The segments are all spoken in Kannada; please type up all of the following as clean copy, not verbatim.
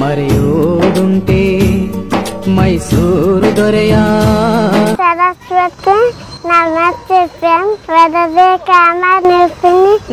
ಮರೆಯೋದುಂಟೆ ಮೈಸೂರು ದೊರೆಯ ಸರಸ್ವತಿ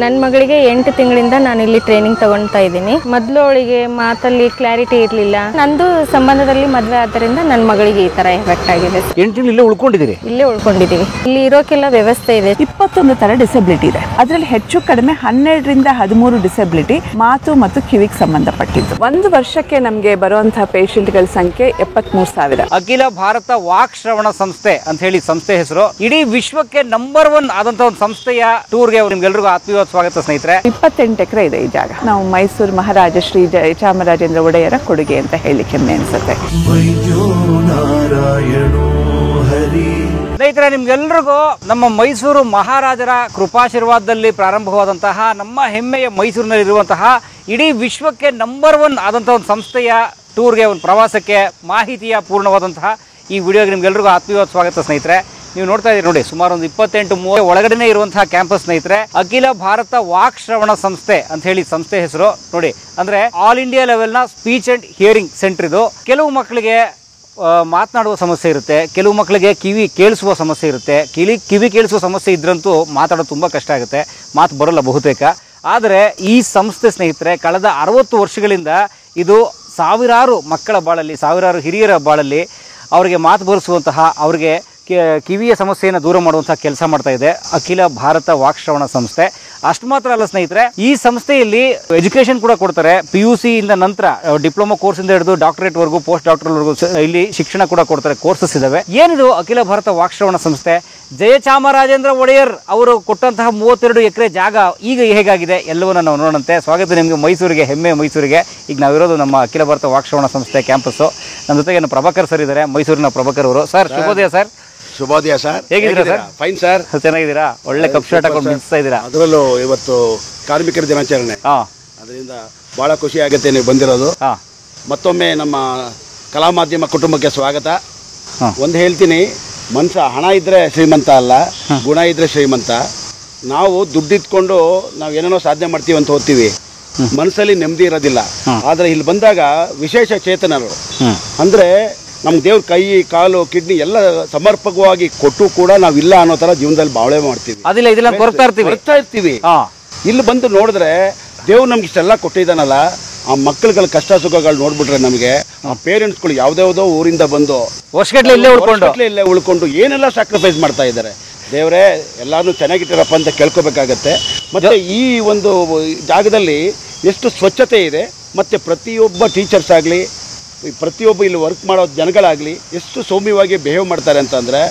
ನನ್ನ ಮಗಳಿಗೆ 8 ತಿಂಗಳಿಂದ ನಾನು ಇಲ್ಲಿ ಟ್ರೈನಿಂಗ್ ತಗೊಳ್ತಾ ಇದ್ದೀನಿ. ಮೊದಲು ಅವಳಿಗೆ ಮಾತಲ್ಲಿ ಕ್ಲಾರಿಟಿ ಇರಲಿಲ್ಲ. ನಂದು ಸಂಬಂಧದಲ್ಲಿ ಮದುವೆ ಆದ್ದರಿಂದ ನನ್ನ ಮಗಳಿಗೆ ಈ ತರ ಎಫೆಕ್ಟ್ ಆಗಿದೆ. 8 ತಿಂಗಳು ಇಲ್ಲೇ ಉಳ್ಕೊಂಡಿದ್ದೀರಿ? ಇಲ್ಲೇ ಉಳ್ಕೊಂಡಿದ್ದೀವಿ. ಇಲ್ಲಿ ಇರೋಕೆಲ್ಲ ವ್ಯವಸ್ಥೆ ಇದೆ. 21 ತರ ಡಿಸೆಬಿಲಿಟಿ ಇದೆ. ಅದರಲ್ಲಿ ಹೆಚ್ಚು ಕಡಿಮೆ 12 ರಿಂದ 13 ಡಿಸೆಬಿಲಿಟಿ ಮಾತು ಮತ್ತು ಕಿವಿಗೆ ಸಂಬಂಧಪಟ್ಟಿದ್ದು. ಒಂದು ವರ್ಷಕ್ಕೆ ನಮಗೆ ಬರುವಂತಹ ಪೇಷಂಟ್ಗಳ ಸಂಖ್ಯೆ 73,000. ಅಖಿಲ ಭಾರತ ವಾಕ್ ಶ್ರವಣ ಸಂಸ್ಥೆ ಅಂತ ಹೇಳಿ ಸಂಸ್ಥೆ ಹೆಸರು. ಇಡೀ ವಿಶ್ವಕ್ಕೆ ನಂಬರ್ 1 ಆದಂತಹ ಒಂದು ಸಂಸ್ಥೆಯ ಟೂರ್ಗೆ ನಿಮ್ಗೆಲ್ರಿಗೂ ಆತ್ಮೀಯವಾದ ಸ್ವಾಗತ ಸ್ನೇಹಿತರೆ. 28 ಎಕರೆ ಇದೆ ಈ ಜಾಗ. ನಾವು ಮೈಸೂರು ಮಹಾರಾಜ ಶ್ರೀ ಚಾಮರಾಜೇಂದ್ರ ಒಡೆಯರ ಕೊಡುಗೆ ಅಂತ ಹೇಳಿ ಹೆಮ್ಮೆ ಅನ್ಸುತ್ತೆ. ಸ್ನೇಹಿತರೆ, ನಿಮ್ಗೆಲ್ರಿಗೂ ನಮ್ಮ ಮೈಸೂರು ಮಹಾರಾಜರ ಕೃಪಾಶೀರ್ವಾದದಲ್ಲಿ ಪ್ರಾರಂಭವಾದಂತಹ ನಮ್ಮ ಹೆಮ್ಮೆಯ ಮೈಸೂರಿನಲ್ಲಿರುವಂತಹ ಇಡೀ ವಿಶ್ವಕ್ಕೆ ನಂಬರ್ 1 ಆದಂತಹ ಒಂದು ಸಂಸ್ಥೆಯ ಟೂರ್ಗೆ, ಒಂದು ಪ್ರವಾಸಕ್ಕೆ, ಮಾಹಿತಿಯ ಪೂರ್ಣವಾದಂತಹ ಈ ವಿಡಿಯೋಗೆ ನಿಮ್ಗೆಲ್ರಿಗೂ ಆತ್ಮೀಯವಾದ ಸ್ವಾಗತ ಸ್ನೇಹಿತರೆ. ನೀವು ನೋಡ್ತಾ ಇದ್ದೀರಿ ನೋಡಿ, ಸುಮಾರು ಒಂದು 28-30 ಒಳಗಡೆನೆ ಇರುವಂತಹ ಕ್ಯಾಂಪಸ್ ಸ್ನೇಹಿತರೆ. ಅಖಿಲ ಭಾರತ ವಾಕ್ ಶ್ರವಣ ಸಂಸ್ಥೆ ಅಂತ ಹೇಳಿ ಸಂಸ್ಥೆ ಹೆಸರು ನೋಡಿ. ಅಂದ್ರೆ ಆಲ್ ಇಂಡಿಯಾ ಲೆವೆಲ್ ನ ಸ್ಪೀಚ್ ಅಂಡ್ ಹಿಯರಿಂಗ್ ಸೆಂಟರ್ ಇದು. ಕೆಲವು ಮಕ್ಕಳಿಗೆ ಮಾತನಾಡುವ ಸಮಸ್ಯೆ ಇರುತ್ತೆ, ಕೆಲವು ಮಕ್ಕಳಿಗೆ ಕಿವಿ ಕೇಳಿಸುವ ಸಮಸ್ಯೆ ಇರುತ್ತೆ. ಕಿವಿ ಕೇಳಿಸುವ ಸಮಸ್ಯೆ ಇದ್ರಂತೂ ಮಾತಾಡೋದು ತುಂಬ ಕಷ್ಟ ಆಗುತ್ತೆ, ಮಾತು ಬರೋಲ್ಲ ಬಹುತೇಕ. ಆದರೆ ಈ ಸಂಸ್ಥೆ ಸ್ನೇಹಿತರೆ ಕಳೆದ 60 ವರ್ಷಗಳಿಂದ ಇದು ಸಾವಿರಾರು ಮಕ್ಕಳ ಬಾಳಲ್ಲಿ, ಸಾವಿರಾರು ಹಿರಿಯರ ಬಾಳಲ್ಲಿ ಅವರಿಗೆ ಮಾತು ಬರೆಸುವಂತಹ, ಅವರಿಗೆ ಕಿವಿಯ ಸಮಸ್ಯೆಯನ್ನು ದೂರ ಮಾಡುವಂತಹ ಕೆಲಸ ಮಾಡ್ತಾ ಇದೆ ಅಖಿಲ ಭಾರತ ವಾಕ್ ಶ್ರವಣ ಸಂಸ್ಥೆ. ಅಷ್ಟು ಮಾತ್ರ ಅಲ್ಲ ಸ್ನೇಹಿತರೆ, ಈ ಸಂಸ್ಥೆಯಲ್ಲಿ ಎಜುಕೇಶನ್ ಕೂಡ ಕೊಡ್ತಾರೆ. PUC ಇಂದ ನಂತರ ಡಿಪ್ಲೊಮಾ ಕೋರ್ಸ್ ಇಂದ ಹಿಡಿದು ಡಾಕ್ಟರೇಟ್ ವರೆಗೂ, ಪೋಸ್ಟ್ ಡಾಕ್ಟರೇಟ್ ವರೆಗೂ ಇಲ್ಲಿ ಶಿಕ್ಷಣ ಕೂಡ ಕೊಡ್ತಾರೆ, ಕೋರ್ಸಸ್ ಇದಾವೆ. ಏನಿದು ಅಖಿಲ ಭಾರತ ವಾಕ್ ಶ್ರವಣ ಸಂಸ್ಥೆ? ಜಯಚಾಮರಾಜೇಂದ್ರ ಒಡೆಯರ್ ಅವರು ಕೊಟ್ಟಂತಹ 32 ಎಕರೆ ಜಾಗ ಈಗ ಹೇಗಾಗಿದೆ ಎಲ್ಲವನ್ನ ನಾವು ನೋಡೋಣಂತೆ. ಸ್ವಾಗತ ನಿಮಗೆ ಮೈಸೂರಿಗೆ, ಹೆಮ್ಮೆ ಮೈಸೂರಿಗೆ. ಈಗ ನಾವಿರೋದು ನಮ್ಮ ಅಖಿಲ ಭಾರತ ವಾಕ್ ಶ್ರವಣ ಸಂಸ್ಥೆ ಕ್ಯಾಂಪಸ್. ನಮ್ಮ ಜೊತೆಗೆ ಪ್ರಭಾಕರ್ ಸರ್ ಇದ್ದಾರೆ, ಮೈಸೂರಿನ ಪ್ರಭಾಕರ್ ಅವರು. ಸರ್ ಶುಭೋದಯ ಸರ್. ಶುಭೋದಯ ಸರ್, ಹೇಗಿದ್ದೀರಾ ಸರ್? Fine sir. ಚೆನ್ನಾಗಿದ್ದೀರಾ? ಒಳ್ಳೆ ಕಪ್ ಶರ್ಟ್ ಹಾಕೊಂಡು ಬಿಡಿಸ್ತಾ ಇದ್ದೀರಾ. ಅದರಲ್ಲೂ ಇವತ್ತು ಕಾರ್ಮಿಕರ ದಿನಾಚರಣೆ, ಅದರಿಂದ ಬಹಳ ಖುಷಿ ಆಗುತ್ತೆ ನೀವು ಬಂದಿರೋದು. ಮತ್ತೊಮ್ಮೆ ನಮ್ಮ ಕಲಾ ಮಾಧ್ಯಮ ಕುಟುಂಬಕ್ಕೆ ಸ್ವಾಗತ. ಒಂದು ಹೇಳ್ತೀನಿ, ಮನುಷ್ಯ ಹಣ ಇದ್ರೆ ಶ್ರೀಮಂತ ಅಲ್ಲ, ಗುಣ ಇದ್ರೆ ಶ್ರೀಮಂತ. ನಾವು ದುಡ್ಡಿಟ್ಕೊಂಡು ನಾವು ಏನೇನೋ ಸಾಧನೆ ಮಾಡ್ತೀವಿ ಅಂತ ಹೋಗ್ತೀವಿ, ಮನಸ್ಸಲ್ಲಿ ನೆಮ್ಮದಿ ಇರೋದಿಲ್ಲ. ಆದರೆ ಇಲ್ಲಿ ಬಂದಾಗ ವಿಶೇಷ ಚೇತನರು ಅಂದರೆ ನಮ್ಗೆ ದೇವ್ರ ಕೈ, ಕಾಲು, ಕಿಡ್ನಿ ಎಲ್ಲ ಸಮರ್ಪಕವಾಗಿ ಕೊಟ್ಟು ಕೂಡ ನಾವಿಲ್ಲ ಅನ್ನೋ ಥರ ಜೀವನದಲ್ಲಿ ಬಾಳೆ ಮಾಡ್ತೀವಿ, ಬರ್ತಾ ಇರ್ತೀವಿ. ಇಲ್ಲಿ ಬಂದು ನೋಡಿದ್ರೆ ದೇವ್ರು ನಮ್ಗೆ ಇಷ್ಟೆಲ್ಲ ಕೊಟ್ಟಿದ್ದಾನಲ್ಲ, ಆ ಮಕ್ಕಳುಗಳ ಕಷ್ಟ ಸುಖಗಳು ನೋಡ್ಬಿಟ್ರೆ ನಮಗೆ, ಆ ಪೇರೆಂಟ್ಸ್ಗಳು ಯಾವುದ್ಯಾವುದೋ ಊರಿಂದ ಬಂದು ವರ್ಷಗಟ್ಟಲೆ ಇಲ್ಲೇ ಉಳ್ಕೊಂಡು ಏನೆಲ್ಲ ಸ್ಯಾಕ್ರಿಫೈಸ್ ಮಾಡ್ತಾ ಇದ್ದಾರೆ. ದೇವರೇ ಎಲ್ಲಾನು ಚೆನ್ನಾಗಿಟ್ಟಿರಪ್ಪ ಅಂತ ಕೇಳ್ಕೊಬೇಕಾಗತ್ತೆ. ಮತ್ತು ಈ ಒಂದು ಜಾಗದಲ್ಲಿ ಎಷ್ಟು ಸ್ವಚ್ಛತೆ ಇದೆ, ಮತ್ತು ಪ್ರತಿಯೊಬ್ಬ ಟೀಚರ್ಸ್ ಆಗಲಿ, ಪ್ರತಿಯೊಬ್ಬ ಇಲ್ಲಿ ವರ್ಕ್ ಮಾಡೋ ಜನಗಳಾಗಲಿ ಎಷ್ಟು ಸೌಮ್ಯವಾಗಿ ಬಿಹೇವ್ ಮಾಡ್ತಾರೆ ಅಂತಂದರೆ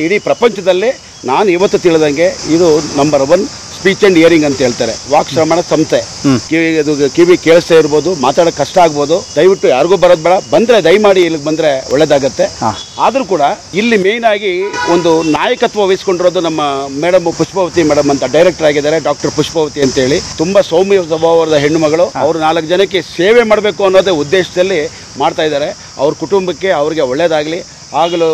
ಇಡೀ ಪ್ರಪಂಚದಲ್ಲೇ ನಾನು ಇವತ್ತು ತಿಳಿದಂಗೆ ಇದು ನಂಬರ್ 1 ಸ್ಪೀಚ್ ಆ್ಯಂಡ್ ಹಿಯರಿಂಗ್ ಅಂತ ಹೇಳ್ತಾರೆ ವಾಕ್ ಶ್ರವಣ ಸಂಸ್ಥೆ. ಕಿವಿ ಕೇಳಿಸ್ತಾ ಇರ್ಬೋದು, ಮಾತಾಡೋಕೆ ಕಷ್ಟ ಆಗ್ಬೋದು. ದಯವಿಟ್ಟು ಯಾರಿಗೂ ಬರೋದು ಬೇಡ, ಬಂದರೆ ದಯಮಾಡಿ ಇಲ್ಲಿಗೆ ಬಂದರೆ ಒಳ್ಳೇದಾಗತ್ತೆ. ಆದರೂ ಕೂಡ ಇಲ್ಲಿ ಮೇಯ್ನ್ ಆಗಿ ಒಂದು ನಾಯಕತ್ವ ವಹಿಸ್ಕೊಂಡಿರೋದು ನಮ್ಮ ಮೇಡಮ್ ಪುಷ್ಪವತಿ ಮೇಡಮ್ ಅಂತ ಡೈರೆಕ್ಟರ್ ಆಗಿದ್ದಾರೆ, ಡಾಕ್ಟರ್ ಪುಷ್ಪವತಿ ಅಂತೇಳಿ. ತುಂಬ ಸೌಮ್ಯ ಸ್ವಭಾವದ ಹೆಣ್ಣು ಮಗಳು. ಅವರು 4 ಜನಕ್ಕೆ ಸೇವೆ ಮಾಡಬೇಕು ಅನ್ನೋದೇ ಉದ್ದೇಶದಲ್ಲಿ ಮಾಡ್ತಾ ಇದ್ದಾರೆ. ಅವ್ರ ಕುಟುಂಬಕ್ಕೆ ಅವ್ರಿಗೆ ಒಳ್ಳೇದಾಗಲಿ, ಆಗಲು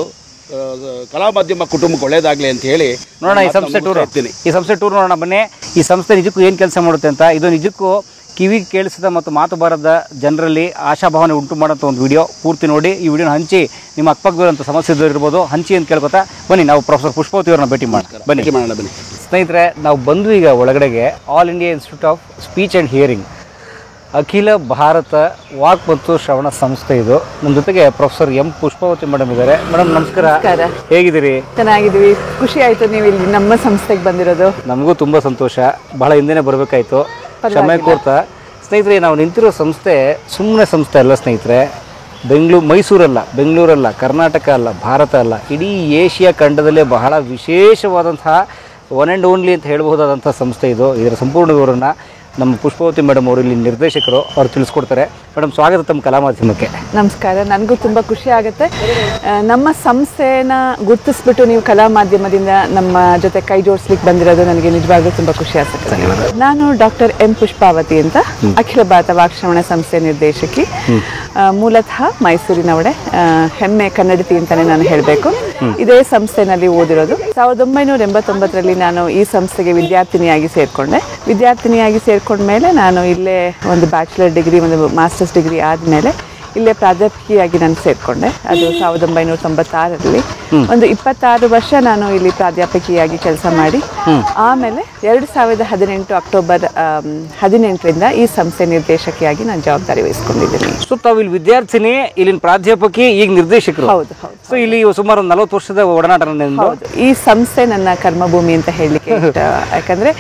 ಕಲಾ ಮಾಧ್ಯಮ ಕುಟುಂಬಕ್ಕೆ ಒಳ್ಳೇದಾಗಲಿ ಅಂತ ಹೇಳಿ ನೋಡೋಣ ಈ ಸಂಸ್ಥೆ ಟೂರ್ ನೋಡೋಣ ಬನ್ನಿ. ಈ ಸಂಸ್ಥೆ ನಿಜಕ್ಕೂ ಏನು ಕೆಲಸ ಮಾಡುತ್ತೆ ಅಂತ, ಇದು ನಿಜಕ್ಕೂ ಕಿವಿ ಕೇಳಿಸಿದ ಮತ್ತು ಮಾತು ಬಾರದ ಜನರಲ್ಲಿ ಆಶಾಭಾವನೆ ಉಂಟು ಮಾಡೋಂಥ ಒಂದು ವಿಡಿಯೋ. ಪೂರ್ತಿ ನೋಡಿ, ಈ ವಿಡಿಯೋನ ಹಂಚಿ ನಿಮ್ಮ ಅಕ್ಕಪಕ್ಕದವರಂಥ ಸಮಸ್ಯೆ ಇರ್ಬೋದು, ಹಂಚಿ ಅಂತ ಕೇಳ್ಕೊತಾ ಬನ್ನಿ. ನಾವು ಪ್ರೊಫೆಸರ್ ಪುಷ್ಪವತಿ ಅವ್ರನ್ನ ಭೇಟಿ ಮಾಡೋಣ ಬನ್ನಿ. ಸ್ನೇಹಿತರೆ, ನಾವು ಬಂದು ಈಗ ಒಳಗಡೆಗೆ all India institute of speech and hearing ಅಖಿಲ ಭಾರತ ವಾಕ್ ಮತ್ತು ಶ್ರವಣ ಸಂಸ್ಥೆ ಇದು. ನಮ್ಮ ಜೊತೆಗೆ ಪ್ರೊಫೆಸರ್ ಎಂ ಪುಷ್ಪವತಿ ಮೇಡಮ್ ಇದ್ದಾರೆ. ಮೇಡಮ್ ನಮಸ್ಕಾರ, ಹೇಗಿದ್ದೀರಿ? ಚೆನ್ನಾಗಿದ್ದೀವಿ, ಖುಷಿ ಆಯ್ತು ನೀವು ಇಲ್ಲಿ ನಮ್ಮ ಸಂಸ್ಥೆಗೆ ಬಂದಿರೋದು. ನಮಗೂ ತುಂಬ ಸಂತೋಷ, ಬಹಳ ಹಿಂದೆನೇ ಬರಬೇಕಾಯ್ತು, ಕ್ಷಮೆ ಕೋರ್ತಾ. ಸ್ನೇಹಿತರೆ, ನಾವು ನಿಂತಿರೋ ಸಂಸ್ಥೆ ಸುಮ್ಮನೆ ಸಂಸ್ಥೆ ಅಲ್ಲ ಸ್ನೇಹಿತರೆ. ಬೆಂಗಳೂರಲ್ಲ, ಕರ್ನಾಟಕ ಅಲ್ಲ, ಭಾರತ ಅಲ್ಲ, ಇಡೀ ಏಷ್ಯಾ ಖಂಡದಲ್ಲೇ ಬಹಳ ವಿಶೇಷವಾದಂತಹ ಒನ್ ಆ್ಯಂಡ್ ಓನ್ಲಿ ಅಂತ ಹೇಳ್ಬಹುದಾದಂಥ ಸಂಸ್ಥೆ ಇದು. ಇದರ ಸಂಪೂರ್ಣ ವಿವರನ್ನು ನಮ್ಮ ಪುಷ್ಪವತಿ ಮೇಡಮ್ ಅವರು ಇಲ್ಲಿ ನಿರ್ದೇಶಕರು ಅವರು ತಿಳಿಸ್ಕೊಡ್ತಾರೆ. ಮೇಡಮ್ ಸ್ವಾಗತ ತಮ್ಮ ಕಲಾ ಮಾಧ್ಯಮಕ್ಕೆ. ನಮಸ್ಕಾರ, ನನಗೂ ತುಂಬ ಖುಷಿ ಆಗುತ್ತೆ. ನಮ್ಮ ಸಂಸ್ಥೆನ ಗುರುತಿಸ್ಬಿಟ್ಟು ನೀವು ಕಲಾ ಮಾಧ್ಯಮದಿಂದ ನಮ್ಮ ಜೊತೆ ಕೈ ಜೋಡಿಸ್ಲಿಕ್ಕೆ ಬಂದಿರೋದು ನನಗೆ ನಿಜವಾಗ್ಲೂ ತುಂಬ ಖುಷಿ ಆಗುತ್ತೆ. ನಾನು ಡಾಕ್ಟರ್ ಎಂ ಪುಷ್ಪಾವತಿ ಅಂತ, ಅಖಿಲ ಭಾರತ ವಾಕ್ ಶ್ರವಣ ಸಂಸ್ಥೆ ನಿರ್ದೇಶಕಿ, ಮೂಲತಃ ಮೈಸೂರಿನವಳೆ, ಹೆಮ್ಮೆ ಕನ್ನಡತಿ ಅಂತಲೇ ನಾನು ಹೇಳಬೇಕು. ಇದೇ ಸಂಸ್ಥೆನಲ್ಲಿ ಓದಿರೋದು. 1989ರಲ್ಲಿ ನಾನು ಈ ಸಂಸ್ಥೆಗೆ ವಿದ್ಯಾರ್ಥಿನಿಯಾಗಿ ಸೇರಿಕೊಂಡೆ. ವಿದ್ಯಾರ್ಥಿನಿಯಾಗಿ ಸೇರ್ಕೊಂಡ್ಮೇಲೆ ನಾನು ಇಲ್ಲೇ ಒಂದು ಬ್ಯಾಚುಲರ್ ಡಿಗ್ರಿ, ಒಂದು ಮಾಸ್ಟರ್ಸ್ ಡಿಗ್ರಿ ಆದಮೇಲೆ ಇಲ್ಲೇ ಪ್ರಾಧ್ಯಾಪಕಿಯಾಗಿ ನಾನು ಸೇರಿಕೊಂಡೆ. ಅದು 1996ರಲ್ಲಿ. ಒಂದು 26 ವರ್ಷ ನಾನು ಇಲ್ಲಿ ಪ್ರಾಧ್ಯಾಪಕಿಯಾಗಿ ಕೆಲಸ ಮಾಡಿ ಆಮೇಲೆ 2018 ಅಕ್ಟೋಬರ್ 18ರಿಂದ ಈ ಸಂಸ್ಥೆ ನಿರ್ದೇಶಕಿಯಾಗಿ ನಾನು ಜವಾಬ್ದಾರಿ ವಹಿಸ್ಕೊಂಡಿದ್ದೀನಿ. ಸೊ ತಾವು ಇಲ್ಲಿ ವಿದ್ಯಾರ್ಥಿನಿ, ಇಲ್ಲಿನ ಪ್ರಾಧ್ಯಾಪಕಿ, ಈಗ ನಿರ್ದೇಶಕರು. ಹೌದು ಹೌದು. ಸೊ ಇಲ್ಲಿ ಸುಮಾರು 40 ವರ್ಷದ ಒಡನಾಟ. ಹೌದು, ಈ ಸಂಸ್ಥೆ ನನ್ನ ಕರ್ಮಭೂಮಿ ಅಂತ ಹೇಳಲಿಕ್ಕೆ ಇಷ್ಟ. ಯಾಕಂದ್ರೆ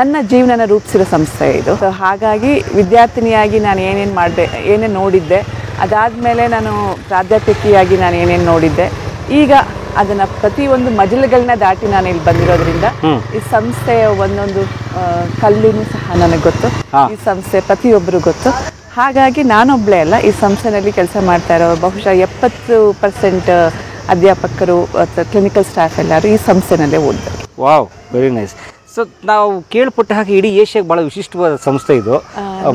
ನನ್ನ ಜೀವನನ ರೂಪಿಸಿರೋ ಸಂಸ್ಥೆ ಇದು. ಹಾಗಾಗಿ ವಿದ್ಯಾರ್ಥಿನಿಯಾಗಿ ನಾನು ಏನೇನು ನೋಡಿದ್ದೆ, ಅದಾದಮೇಲೆ ನಾನು ಪ್ರಾಧ್ಯಾಪಕಿಯಾಗಿ ನಾನು ಏನೇನು ನೋಡಿದ್ದೆ, ಈಗ ಅದನ್ನು ಪ್ರತಿಯೊಂದು ಮಜಲುಗಳನ್ನ ದಾಟಿ ನಾನು ಇಲ್ಲಿ ಬಂದಿರೋದ್ರಿಂದ ಈ ಸಂಸ್ಥೆಯ ಒಂದೊಂದು ಕಲ್ಲೂ ಸಹ ನನಗೆ ಗೊತ್ತು, ಈ ಸಂಸ್ಥೆ ಪ್ರತಿಯೊಬ್ಬರು ಗೊತ್ತು. ಹಾಗಾಗಿ ನಾನೊಬ್ಬಳೇ ಅಲ್ಲ, ಈ ಸಂಸ್ಥೆನಲ್ಲಿ ಕೆಲಸ ಮಾಡ್ತಾ ಇರೋ ಬಹುಶಃ 70% ಅಧ್ಯಾಪಕರು ಅಥವಾ ಕ್ಲಿನಿಕಲ್ ಸ್ಟಾಫ್ ಎಲ್ಲರೂ ಈ ಸಂಸ್ಥೆನಲ್ಲೇ ಓದಿದ್ದಾರೆ. Wow, very nice. ಸೊ ನಾವು ಕೇಳ್ಪಟ್ಟ ಹಾಗೆ ಇಡೀ ಏಷ್ಯಾಗೆ ಬಹಳ ವಿಶಿಷ್ಟವಾದ ಸಂಸ್ಥೆ ಇದು,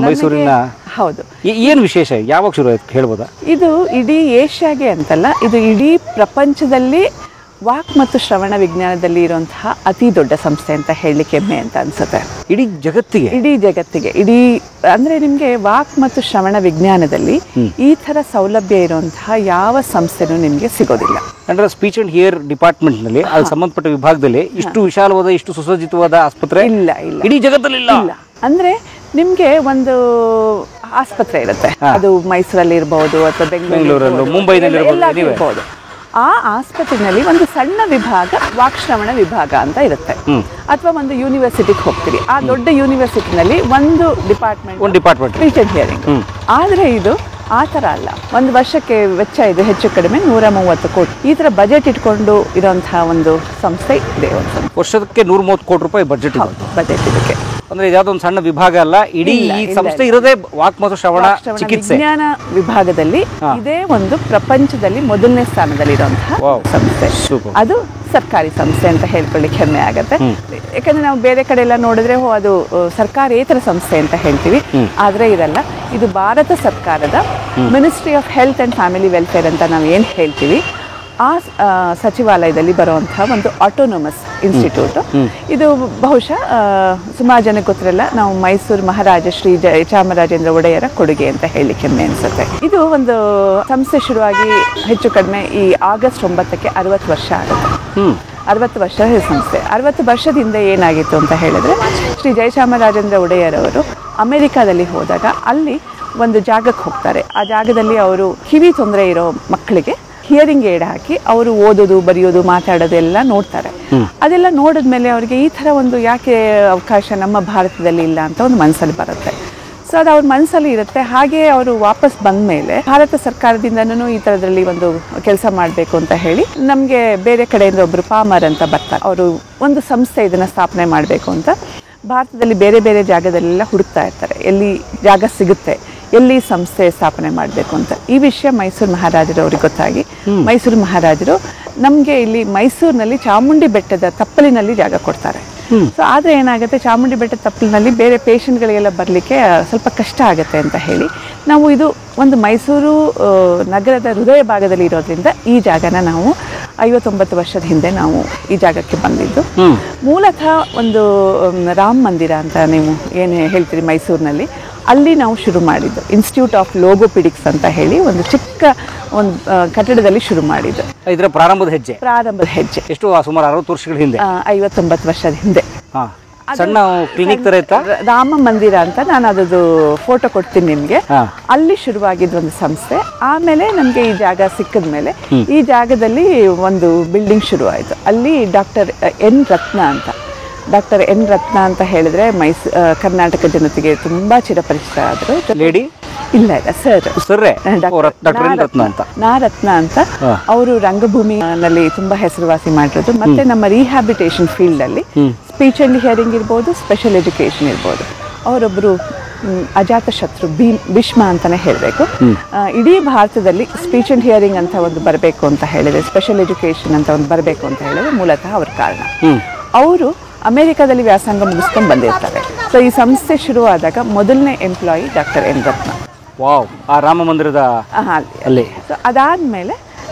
ಮೈಸೂರಿನ. ಹೌದು. ಏನು ವಿಶೇಷ, ಯಾವಾಗ ಶುರು ಆಯ್ತು ಹೇಳ್ಬೋದಾ? ಇದು ಇಡೀ ಏಷ್ಯಾಗೆ ಅಂತಲ್ಲ, ಇದು ಇಡೀ ಪ್ರಪಂಚದಲ್ಲಿ ವಾಕ್ ಮತ್ತು ಶ್ರವಣ ವಿಜ್ಞಾನದಲ್ಲಿ ಇರುವಂತಹ ಅತಿ ದೊಡ್ಡ ಸಂಸ್ಥೆ ಅಂತ ಹೇಳಲಿಕ್ಕೆ ಹೆಮ್ಮೆ ಅಂತ ಅನ್ಸುತ್ತೆ. ಇಡೀ ಜಗತ್ತಿಗೆ ಅಂದ್ರೆ ನಿಮ್ಗೆ ವಾಕ್ ಮತ್ತು ಶ್ರವಣ ವಿಜ್ಞಾನದಲ್ಲಿ ಈ ತರ ಸೌಲಭ್ಯ ಇರುವಂತಹ ಯಾವ ಸಂಸ್ಥೆನೂ ನಿಮ್ಗೆ ಸಿಗೋದಿಲ್ಲ. ಅಂದ್ರೆ ಸ್ಪೀಚ್ ಅಂಡ್ ಹಿಯರ್ ಡಿಪಾರ್ಟ್ಮೆಂಟ್ ನಲ್ಲಿ ಅದು ಸಂಬಂಧಪಟ್ಟ ವಿಭಾಗದಲ್ಲಿ ಇಷ್ಟು ವಿಶಾಲವಾದ, ಇಷ್ಟು ಸುಸಜ್ಜಿತವಾದ ಆಸ್ಪತ್ರೆ ಇಲ್ಲ ಇಡೀ ಜಗತ್ತಲ್ಲಿ ಇಲ್ಲ. ಅಂದ್ರೆ ನಿಮ್ಗೆ ಒಂದು ಆಸ್ಪತ್ರೆ ಇರುತ್ತೆ, ಅದು ಮೈಸೂರಲ್ಲಿ ಇರಬಹುದು ಅಥವಾ ಬೆಂಗಳೂರಲ್ಲಿ, ಮುಂಬೈನಲ್ಲಿ ಇರಬಹುದು. ಆ ಆಸ್ಪತ್ರೆಯಲ್ಲಿ ಒಂದು ಸಣ್ಣ ವಿಭಾಗ ವಾಕ್ಶ್ರವಣ ವಿಭಾಗ ಅಂತ ಇರುತ್ತೆ. ಅಥವಾ ಒಂದು ಯೂನಿವರ್ಸಿಟಿಗೆ ಹೋಗ್ತೀರಿ, ಆ ದೊಡ್ಡ ಯೂನಿವರ್ಸಿಟಿನಲ್ಲಿ ಒಂದು ಡಿಪಾರ್ಟ್ಮೆಂಟ್ ಸ್ಪೀಚ್ ಅಂಡ್ ಹಿಯರಿಂಗ್. ಆದ್ರೆ ಇದು ಆ ಥರ ಅಲ್ಲ. ಒಂದು ವರ್ಷಕ್ಕೆ ವೆಚ್ಚ ಇದು ಹೆಚ್ಚು ಕಡಿಮೆ 130 ಕೋಟಿ. ಈ ಥರ ಬಜೆಟ್ ಇಟ್ಕೊಂಡು ಇರೋಂತಹ ಒಂದು ಸಂಸ್ಥೆ ಇದೆ. ವರ್ಷಕ್ಕೆ 130 ಕೋಟಿ ರೂಪಾಯಿ ಬಜೆಟ್ ಇದಕ್ಕೆ. ಅಂದ್ರೆ ಯಾವುದೋ ಒಂದು ಸಣ್ಣ ವಿಭಾಗ ಅಲ್ಲ, ಇಡೀ ಈ ಸಂಸ್ಥೆ ಇರೋದೇ ವಾಕ್ ಮತ್ತು ಶ್ರವಣ ಚಿಕಿತ್ಸೆ ವಿಜ್ಞಾನ ವಿಭಾಗದಲ್ಲಿ ಇದೇ ಒಂದು ಪ್ರಪಂಚದಲ್ಲಿ ಮೊದಲನೇ ಸ್ಥಾನದಲ್ಲಿ ಇರುವಂತಹ ಸಂಸ್ಥೆ. ಅದು ಸರ್ಕಾರಿ ಸಂಸ್ಥೆ ಅಂತ ಹೇಳ್ಕೊಳ್ಳಿಕ್ಕೆ ಹೆಮ್ಮೆ ಆಗತ್ತೆ. ಯಾಕಂದ್ರೆ ನಾವು ಬೇರೆ ಕಡೆ ಎಲ್ಲ ನೋಡಿದ್ರೆ ಅದು ಸರ್ಕಾರೇತರ ಸಂಸ್ಥೆ ಅಂತ ಹೇಳ್ತೀವಿ, ಆದ್ರೆ ಇದಲ್ಲ. ಇದು ಭಾರತ ಸರ್ಕಾರದ ministry of health and family welfare ಅಂತ ನಾವು ಏನು ಹೇಳ್ತೀವಿ, ಆ ಸಚಿವಾಲಯದಲ್ಲಿ ಬರುವಂತಹ ಒಂದು ಆಟೋನಮಸ್ ಇನ್ಸ್ಟಿಟ್ಯೂಟ್. ಇದು ಬಹುಶಃ ಸುಮಾರು ಜನಕ್ಕೆ ಗೊತ್ತಿರಲ್ಲ, ನಾವು ಮೈಸೂರು ಮಹಾರಾಜ ಶ್ರೀ ಚಾಮರಾಜೇಂದ್ರ ಒಡೆಯರ ಕೊಡುಗೆ ಅಂತ ಹೇಳಲಿಕ್ಕೆ ಹೆಮ್ಮೆ ಅನ್ಸುತ್ತೆ. ಇದು ಒಂದು ಸಂಸ್ಥೆ ಶುರುವಾಗಿ ಹೆಚ್ಚು ಕಡಿಮೆ ಈ ಆಗಸ್ಟ್ 9ಕ್ಕೆ 60 ವರ್ಷ ಆಗುತ್ತೆ. 60 ವರ್ಷ ಸಂಸ್ಥೆ. 60 ವರ್ಷದ ಹಿಂದೆ ಏನಾಗಿತ್ತು ಅಂತ ಹೇಳಿದ್ರೆ, ಶ್ರೀ ಜಯಚಾಮರಾಜೇಂದ್ರ ಒಡೆಯರ್ ಅವರು ಅಮೆರಿಕಾದಲ್ಲಿ ಹೋದಾಗ ಅಲ್ಲಿ ಒಂದು ಜಾಗಕ್ಕೆ ಹೋಗ್ತಾರೆ. ಆ ಜಾಗದಲ್ಲಿ ಅವರು ಕಿವಿ ತೊಂದರೆ ಇರೋ ಮಕ್ಕಳಿಗೆ ಹಿಯರಿಂಗ್ ಏಡ್ ಹಾಕಿ ಅವರು ಓದೋದು, ಬರೆಯೋದು, ಮಾತಾಡೋದು ಎಲ್ಲ ನೋಡ್ತಾರೆ. ಅದೆಲ್ಲ ನೋಡಿದ್ಮೇಲೆ ಅವರಿಗೆ ಈ ಥರ ಒಂದು ಯಾಕೆ ಅವಕಾಶ ನಮ್ಮ ಭಾರತದಲ್ಲಿ ಇಲ್ಲ ಅಂತ ಒಂದು ಮನಸ್ಸಲ್ಲಿ ಬರುತ್ತೆ. ಸೊ ಅದು ಅವ್ರ ಮನಸ್ಸಲ್ಲಿ ಇರುತ್ತೆ. ಹಾಗೆ ಅವರು ವಾಪಸ್ ಬಂದ ಮೇಲೆ ಭಾರತ ಸರ್ಕಾರದಿಂದನೂ ಈ ಥರದಲ್ಲಿ ಒಂದು ಕೆಲಸ ಮಾಡಬೇಕು ಅಂತ ಹೇಳಿ ನಮಗೆ ಬೇರೆ ಕಡೆಯಿಂದ ಒಬ್ಬರು ಪಾಮರ್ ಅಂತ ಬರ್ತಾರೆ. ಅವರು ಒಂದು ಸಂಸ್ಥೆ ಇದನ್ನು ಸ್ಥಾಪನೆ ಮಾಡಬೇಕು ಅಂತ ಭಾರತದಲ್ಲಿ ಬೇರೆ ಬೇರೆ ಜಾಗದಲ್ಲೆಲ್ಲ ಹುಡುಕ್ತಾ ಇರ್ತಾರೆ, ಎಲ್ಲಿ ಜಾಗ ಸಿಗುತ್ತೆ, ಎಲ್ಲಿ ಸಂಸ್ಥೆ ಸ್ಥಾಪನೆ ಮಾಡಬೇಕು ಅಂತ. ಈ ವಿಷಯ ಮೈಸೂರು ಮಹಾರಾಜರು ಅವ್ರಿಗೆ ಗೊತ್ತಾಗಿ ಮೈಸೂರು ಮಹಾರಾಜರು ನಮಗೆ ಇಲ್ಲಿ ಮೈಸೂರಿನಲ್ಲಿ ಚಾಮುಂಡಿ ಬೆಟ್ಟದ ತಪ್ಪಲಿನಲ್ಲಿ ಜಾಗ ಕೊಡ್ತಾರೆ. ಸೊ ಆದರೆ ಏನಾಗುತ್ತೆ, ಚಾಮುಂಡಿ ಬೆಟ್ಟದ ತಪ್ಪಲಿನಲ್ಲಿ ಬೇರೆ ಪೇಷಂಟ್ಗಳಿಗೆಲ್ಲ ಬರಲಿಕ್ಕೆ ಸ್ವಲ್ಪ ಕಷ್ಟ ಆಗುತ್ತೆ ಅಂತ ಹೇಳಿ ನಾವು ಇದು ಒಂದು ಮೈಸೂರು ನಗರದ ಹೃದಯ ಭಾಗದಲ್ಲಿ ಇರೋದ್ರಿಂದ ಈ ಜಾಗನ ನಾವು 59 ವರ್ಷದ ಹಿಂದೆ ನಾವು ಈ ಜಾಗಕ್ಕೆ ಬಂದಿದ್ದು. ಮೂಲತಃ ಒಂದು ರಾಮ ಮಂದಿರ ಅಂತ ನೀವು ಏನು ಹೇಳ್ತೀರಿ ಮೈಸೂರಿನಲ್ಲಿ, ಅಲ್ಲಿ ನಾವು ಶುರು ಮಾಡಿದ್ದು ಇನ್ಸ್ಟಿಟ್ಯೂಟ್ ಆಫ್ ಲೋಗೋಪಿಡಿಕ್ಸ್ ಅಂತ ಹೇಳಿ ಒಂದು ಚಿಕ್ಕ ಒಂದು ಕಟ್ಟಡದಲ್ಲಿ ಶುರು ಮಾಡಿದ್ದು. ಇದರ ಪ್ರಾರಂಭದ ಹೆಜ್ಜೆ ಎಷ್ಟು? ಸುಮಾರು 60 ವರ್ಷಗಳ ಹಿಂದೆ, 59 ವರ್ಷದ ಹಿಂದೆ. ಸಣ್ಣ ಕ್ಲಿನಿಕ್ ತರ ಇತ್ತ, ರಾಮ ಮಂದಿರ ಅಂತ. ನಾನು ಅದದು ಫೋಟೋ ಕೊಡ್ತೀನಿ ನಿಮ್ಗೆ. ಅಲ್ಲಿ ಶುರುವಾಗಿದ್ದು ಒಂದು ಸಂಸ್ಥೆ. ಆಮೇಲೆ ನಮ್ಗೆ ಈ ಜಾಗ ಸಿಕ್ಕಿದ ಮೇಲೆ ಈ ಜಾಗದಲ್ಲಿ ಒಂದು ಬಿಲ್ಡಿಂಗ್ ಶುರು ಆಯ್ತು. ಅಲ್ಲಿ ಡಾಕ್ಟರ್ ಎನ್ ರತ್ನ ಅಂತ ಹೇಳಿದ್ರೆ ಕರ್ನಾಟಕ ಜನತೆಗೆ ತುಂಬಾ ಚಿರಪರಿಚಿತ ಆದ್ರು. ಲೇಡಿ ಇಲ್ಲ ಸರ್ ರತ್ನ ಅಂತ. ಅವರು ರಂಗಭೂಮಿನಲ್ಲಿ ತುಂಬಾ ಹೆಸರುವಾಸಿ ಮಾಡಿರೋದು. ಮತ್ತೆ ನಮ್ಮ ರಿಹ್ಯಾಬಿಟೇಷನ್ ಫೀಲ್ಡ್ ಅಲ್ಲಿ ಸ್ಪೀಚ್ ಅಂಡ್ ಹಿಯರಿಂಗ್ ಇರ್ಬೋದು, ಸ್ಪೆಷಲ್ ಎಜುಕೇಶನ್ ಇರ್ಬೋದು. ಅವರೊಬ್ಬರು ಅಜಾತ ಶತ್ರು, ಭೀಷ್ಮ ಅಂತಾನೆ ಹೇಳಬೇಕು. ಇಡೀ ಭಾರತದಲ್ಲಿ ಸ್ಪೀಚ್ ಅಂಡ್ ಹಿಯರಿಂಗ್ ಅಂತ ಒಂದು ಬರಬೇಕು ಅಂತ ಹೇಳಿದ್ರೆ, ಸ್ಪೆಷಲ್ ಎಜುಕೇಶನ್ ಅಂತ ಒಂದು ಬರಬೇಕು ಅಂತ ಹೇಳಿದ್ರೆ ಮೂಲತಃ ಅವ್ರ ಕಾರಣ. ಅವರು ಅಮೆರಿಕಾದಲ್ಲಿ ವ್ಯಾಸಂಗ ಮುಗಿಸ್ಕೊಂಡು ಬಂದಿರ್ತಾರೆ. ಸೊ ಈ ಸಂಸ್ಥೆ ಶುರುವಾದಾಗ ಮೊದಲನೇ ಎಂಪ್ಲಾಯಿ ಡಾಕ್ಟರ್ ಎನ್ ರತ್ನ. ವಾವ್, ಆ ರಾಮ ಮಂದಿರದ ಅಲ್ಲಿ. ಸೊ ಅದಾದ್ಮೇಲೆ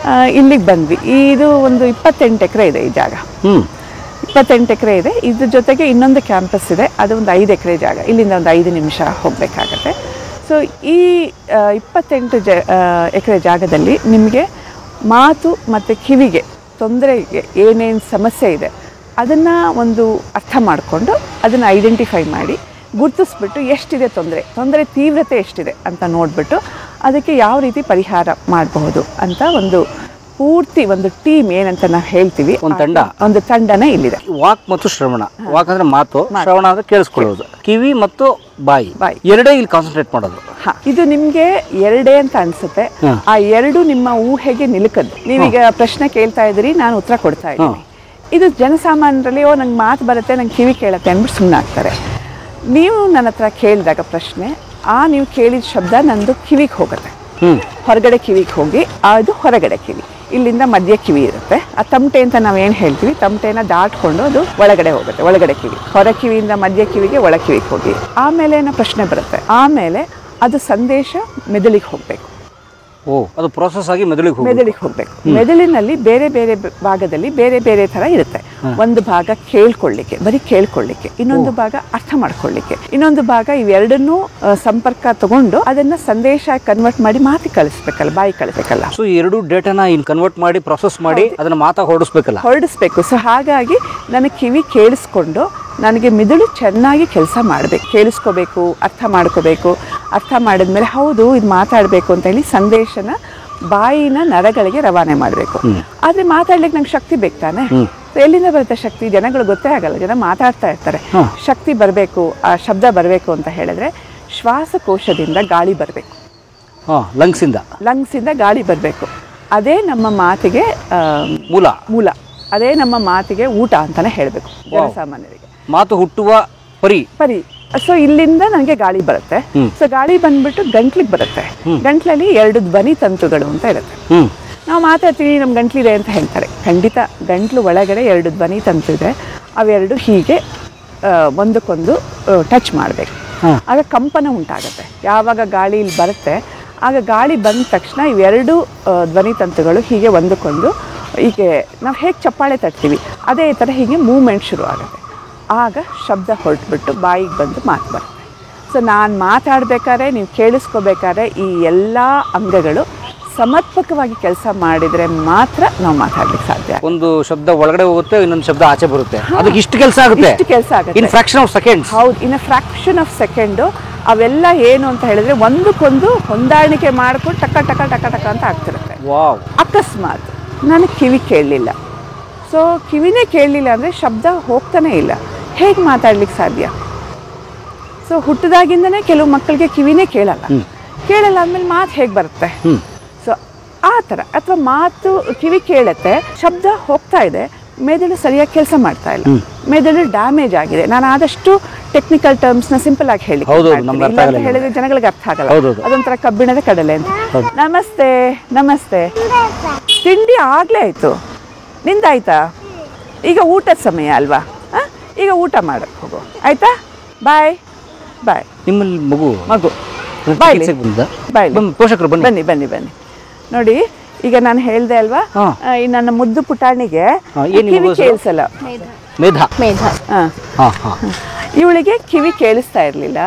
ಇಲ್ಲಿಗೆ ಬಂದ್ವಿ. ಇದು ಒಂದು 28 ಎಕರೆ ಇದೆ ಈ ಜಾಗ. 28 ಎಕರೆ ಇದೆ. ಇದ್ರ ಜೊತೆಗೆ ಇನ್ನೊಂದು ಕ್ಯಾಂಪಸ್ ಇದೆ, ಅದು ಒಂದು 5 ಎಕರೆ ಜಾಗ. ಇಲ್ಲಿಂದ ಒಂದು 5 ನಿಮಿಷ ಹೋಗಬೇಕಾಗತ್ತೆ. ಸೊ ಈ 28 ಎಕರೆ ಜಾಗದಲ್ಲಿ ನಿಮಗೆ ಮಾತು ಮತ್ತು ಕಿವಿಗೆ ತೊಂದರೆಗೆ ಏನೇನು ಸಮಸ್ಯೆ ಇದೆ ಅದನ್ನು ಒಂದು ಅರ್ಥ ಮಾಡಿಕೊಂಡು ಅದನ್ನು ಐಡೆಂಟಿಫೈ ಮಾಡಿ ಗುರುತಿಸ್ಬಿಟ್ಟು ಎಷ್ಟಿದೆ ತೊಂದರೆ ತೀವ್ರತೆ ಎಷ್ಟಿದೆ ಅಂತ ನೋಡಿಬಿಟ್ಟು ಅದಕ್ಕೆ ಯಾವ ರೀತಿ ಪರಿಹಾರ ಮಾಡಬಹುದು ಅಂತ ಒಂದು ಪೂರ್ತಿ ಒಂದು ಟೀಮ್ ಏನಂತ ನಾವು ಹೇಳ್ತೀವಿ, ಒಂದು ತಂಡನೇ ಇಲ್ಲಿದೆ. ವಾಕ್ ಮತ್ತು ಶ್ರವಣ. ವಾಕ್ ಅಂದ್ರೆ ಮಾತು, ಶ್ರವಣ ಅಂದ್ರೆ ಕೇಳಿಸ್ಕೊಳ್ಳೋದು. ಕಿವಿ ಮತ್ತು ಬಾಯಿ ಎರಡೇ ಇಲ್ಲಿ ಕಾನ್ಸಂಟ್ರೇಟ್ ಮಾಡೋದು. ಇದು ನಿಮ್ಗೆ ಎರಡೇ ಅಂತ ಅನ್ಸುತ್ತೆ. ಆ ಎರಡು ನಿಮ್ಮ ಊಹೆಗೆ ನಿಲುಕದ್ದು. ನೀವೀಗ ಪ್ರಶ್ನೆ ಕೇಳ್ತಾ ಇದ್ದೀರಿ, ನಾನು ಉತ್ತರ ಕೊಡ್ತಾ ಇದ್ದೀನಿ. ಇದು ಜನಸಾಮಾನ್ಯರಲ್ಲಿ ನಂಗೆ ಮಾತು ಬರುತ್ತೆ, ನಂಗೆ ಕಿವಿ ಕೇಳುತ್ತೆ ಅಂದ್ಬಿಟ್ಟು ಸುಮ್ಮನೆ ಆಗ್ತಾರೆ. ನೀವು ನನ್ನ ಹತ್ರ ಕೇಳಿದಾಗ ಪ್ರಶ್ನೆ, ನೀವು ಕೇಳಿದ ಶಬ್ದ ನಂದು ಕಿವಿಗೆ ಹೋಗುತ್ತೆ, ಹೊರಗಡೆ ಕಿವಿಗೆ ಹೋಗಿ ಅದು ಹೊರಗಡೆ ಕಿವಿ, ಇಲ್ಲಿಂದ ಮಧ್ಯ ಕಿವಿ ಇರುತ್ತೆ. ಆ ತಮಟೆ ಅಂತ ನಾವೇನು ಹೇಳ್ತೀವಿ, ತಮಟೆನ ದಾಟ್ಕೊಂಡು ಅದು ಒಳಗಡೆ ಹೋಗುತ್ತೆ, ಒಳಗಡೆ ಕಿವಿ. ಹೊರ ಕಿವಿಯಿಂದ ಮಧ್ಯ ಕಿವಿಗೆ ಒಳ ಕಿವಿಗೆ ಹೋಗಿ ಆಮೇಲೆ ಏನೋ ಪ್ರಶ್ನೆ ಬರುತ್ತೆ. ಆಮೇಲೆ ಅದು ಸಂದೇಶ ಮೆದುಳಿಗೆ ಹೋಗಬೇಕು. ಅದು ಪ್ರೋಸೆಸ್ ಆಗಿ ಮೆದುಳಿಗೆ ಹೋಗಬೇಕು. ಮೆದುಳಿನಲ್ಲಿ ಬೇರೆ ಬೇರೆ ಭಾಗದಲ್ಲಿ ಬೇರೆ ಬೇರೆ ಥರ ಇರುತ್ತೆ. ಒಂದು ಭಾಗ ಕೇಳ್ಕೊಳ್ಳಿಕ್ಕೆ, ಬರೀ ಕೇಳ್ಕೊಳ್ಳಿಕ್ಕೆ, ಇನ್ನೊಂದು ಭಾಗ ಅರ್ಥ ಮಾಡ್ಕೊಳ್ಳಿಕ್ಕೆ, ಇನ್ನೊಂದು ಭಾಗ ಇವೆರಡನ್ನೂ ಸಂಪರ್ಕ ತಗೊಂಡು ಅದನ್ನ ಸಂದೇಶ ಕನ್ವರ್ಟ್ ಮಾಡಿ ಮಾತಿ ಕಳಿಸ್ಬೇಕಲ್ಲ, ಬಾಯಿ ಕಳಿಸ್ಬೇಕಲ್ಲ. ಸೊ ಎರಡು ಡೇಟಾನ ಕನ್ವರ್ಟ್ ಮಾಡಿ ಪ್ರಾಸೆಸ್ ಮಾಡಿ ಅದನ್ನ ಮಾತಾ ಹೊರಡಿಸ್ಬೇಕು. ಸೊ ಹಾಗಾಗಿ ನನಗೆ ಕಿವಿ ಕೇಳಿಸ್ಕೊಂಡು ನನಗೆ ಮಿದುಳು ಚೆನ್ನಾಗಿ ಕೆಲಸ ಮಾಡಬೇಕು, ಕೇಳಿಸ್ಕೋಬೇಕು, ಅರ್ಥ ಮಾಡ್ಕೋಬೇಕು. ಅರ್ಥ ಮಾಡಿದ್ಮೇಲೆ ಹೌದು ಇದು ಮಾತಾಡಬೇಕು ಅಂತ ಹೇಳಿ ಸಂದೇಶನ ಬಾಯಿನ ನರಗಳಿಗೆ ರವಾನೆ ಮಾಡಬೇಕು. ಆದರೆ ಮಾತಾಡ್ಲಿಕ್ಕೆ ನಂಗೆ ಶಕ್ತಿ ಬೇಕು ತಾನೆ. ಎಲ್ಲಿಂದ ಬರುತ್ತೆ ಶಕ್ತಿ? ಜನಗಳು ಗೊತ್ತೇ ಆಗಲ್ಲ, ಜನ ಮಾತಾಡ್ತಾ ಇರ್ತಾರೆ. ಶಕ್ತಿ ಬರಬೇಕು, ಆ ಶಬ್ದ ಬರಬೇಕು ಅಂತ ಹೇಳಿದ್ರೆ ಶ್ವಾಸಕೋಶದಿಂದ ಗಾಳಿ ಬರಬೇಕು, ಲಂಗ್ಸಿಂದ ಗಾಳಿ ಬರಬೇಕು. ಅದೇ ನಮ್ಮ ಮಾತಿಗೆ ಮೂಲ, ಅದೇ ನಮ್ಮ ಮಾತಿಗೆ ಊಟ ಅಂತಾನೆ ಹೇಳಬೇಕು ಜನಸಾಮಾನ್ಯರಿಗೆ. ಮಾತು ಹುಟ್ಟುವ ಪರಿ. ಸೊ ಇಲ್ಲಿಂದ ನನಗೆ ಗಾಳಿ ಬರುತ್ತೆ. ಸೊ ಗಾಳಿ ಬಂದ್ಬಿಟ್ಟು ಗಂಟ್ಲಿಗೆ ಬರುತ್ತೆ. ಗಂಟ್ಲಲ್ಲಿ 2 ಧ್ವನಿ ತಂತುಗಳು ಅಂತ ಇರುತ್ತೆ. ನಾವು ಮಾತಾಡ್ತೀವಿ ನಮ್ಮ ಗಂಟ್ಲಿದೆ ಅಂತ ಹೇಳ್ತಾರೆ. ಖಂಡಿತ ಗಂಟ್ಲು ಒಳಗಡೆ 2 ಧ್ವನಿ ತಂತು ಇದೆ. ಅವೆರಡು ಹೀಗೆ ಒಂದಕ್ಕೊಂದು ಟಚ್ ಮಾಡಬೇಕು. ಆಗ ಕಂಪನ ಉಂಟಾಗುತ್ತೆ. ಯಾವಾಗ ಗಾಳಿ ಇಲ್ಲಿ ಬರುತ್ತೆ ಆಗ ಗಾಳಿ ಬಂದ ತಕ್ಷಣ ಇವೆರಡು ಧ್ವನಿ ತಂತುಗಳು ಹೀಗೆ ಒಂದಕ್ಕೊಂದು ಹೀಗೆ ನಾವು ಹೇಗೆ ಚಪ್ಪಾಳೆ ತಟ್ತೀವಿ ಅದೇ ಥರ ಹೀಗೆ ಮೂವ್ಮೆಂಟ್ ಶುರು ಆಗುತ್ತೆ. ಆಗ ಶಬ್ದ ಹೊರಟ್ಬಿಟ್ಟು ಬಾಯಿಗೆ ಬಂದು ಮಾತು ಬರುತ್ತೆ. ಸೊ ನಾನು ಮಾತಾಡಬೇಕಾದ್ರೆ, ನೀವು ಕೇಳಿಸ್ಕೋಬೇಕಾದ್ರೆ ಈ ಎಲ್ಲ ಅಂಗಗಳು ಸಮರ್ಪಕವಾಗಿ ಕೆಲಸ ಮಾಡಿದರೆ ಮಾತ್ರ ನಾವು ಮಾತಾಡ್ಲಿಕ್ಕೆ ಸಾಧ್ಯ. ಒಂದು ಶಬ್ದ ಒಳಗಡೆ ಹೋಗುತ್ತೆ, ಇನ್ನೊಂದು ಶಬ್ದ ಆಚೆ ಬರುತ್ತೆ. ಅದಕ್ಕೆ ಇಷ್ಟು ಕೆಲಸ ಆಗುತ್ತೆ. ಇನ್ ಫ್ರಾಕ್ಷನ್ ಆಫ್ ಸೆಕೆಂಡ್ಸ್. ಹೌದು, ಇನ್ ಫ್ರಾಕ್ಷನ್ ಆಫ್ ಸೆಕೆಂಡು. ಅವೆಲ್ಲ ಏನು ಅಂತ ಹೇಳಿದ್ರೆ ಒಂದಕ್ಕೊಂದು ಹೊಂದಾಣಿಕೆ ಮಾಡ್ಕೊಂಡು ಟಕ ಟಕ ಟಕ ಟಕ ಅಂತ ಆಗ್ತಿರುತ್ತೆ. ಅಕಸ್ಮಾತ್ ನನಗೆ ಕಿವಿ ಕೇಳಲಿಲ್ಲ, ಸೊ ಕಿವಿನೇ ಕೇಳಲಿಲ್ಲ ಅಂದರೆ ಶಬ್ದ ಹೋಗ್ತಾನೆ ಇಲ್ಲ, ಹೇಗೆ ಮಾತಾಡ್ಲಿಕ್ಕೆ ಸಾಧ್ಯ? ಸೊ ಹುಟ್ಟಿದಾಗಿಂದನೇ ಕೆಲವು ಮಕ್ಕಳಿಗೆ ಕಿವಿನೇ ಕೇಳಲ್ಲ ಅಂದಮೇಲೆ ಮಾತು ಹೇಗೆ ಬರುತ್ತೆ? ಸೊ ಆ ಥರ. ಅಥವಾ ಮಾತು ಕಿವಿ ಕೇಳುತ್ತೆ, ಶಬ್ದ ಹೋಗ್ತಾ ಇದೆ, ಮೆದುಳು ಸರಿಯಾಗಿ ಕೆಲಸ ಮಾಡ್ತಾ ಇಲ್ಲ, ಮೆದುಳು ಡ್ಯಾಮೇಜ್ ಆಗಿದೆ. ನಾನು ಆದಷ್ಟು ಟೆಕ್ನಿಕಲ್ ಟರ್ಮ್ಸ್ನ ಸಿಂಪಲ್ ಆಗಿ ಹೇಳಿದ್ರೆ ಜನಗಳಿಗೆ ಅರ್ಥ ಆಗಲ್ಲ. ಅದೊಂಥರ ಕಬ್ಬಿಣದ ಕಡಲೆ ಅಂತ. ನಮಸ್ತೆ. ತಿಂಡಿ ಆಗ್ಲೇ ಆಯ್ತು, ನಿಂದಾಯ್ತಾ? ಈಗ ಊಟದ ಸಮಯ ಅಲ್ವಾ, ಈಗ ಊಟ ಮಾಡಕ್ಕೆ ಹೋಗು, ಆಯ್ತಾ? ಬಾಯ್. ನಿಮ್ಮಲ್ಲಿ ಮಗು ಪೋಷಕರು ಬನ್ನಿ ನೋಡಿ. ಈಗ ನಾನು ಹೇಳ್ದೆ ಅಲ್ವಾ, ಈ ನನ್ನ ಮುದ್ದು ಪುಟಾಣಿಗೆ ಕಿವಿ ಕೇಳಿಸಲ್ಲ. ಇವಳಿಗೆ ಕಿವಿ ಕೇಳಿಸ್ತಾ ಇರ್ಲಿಲ್ಲ.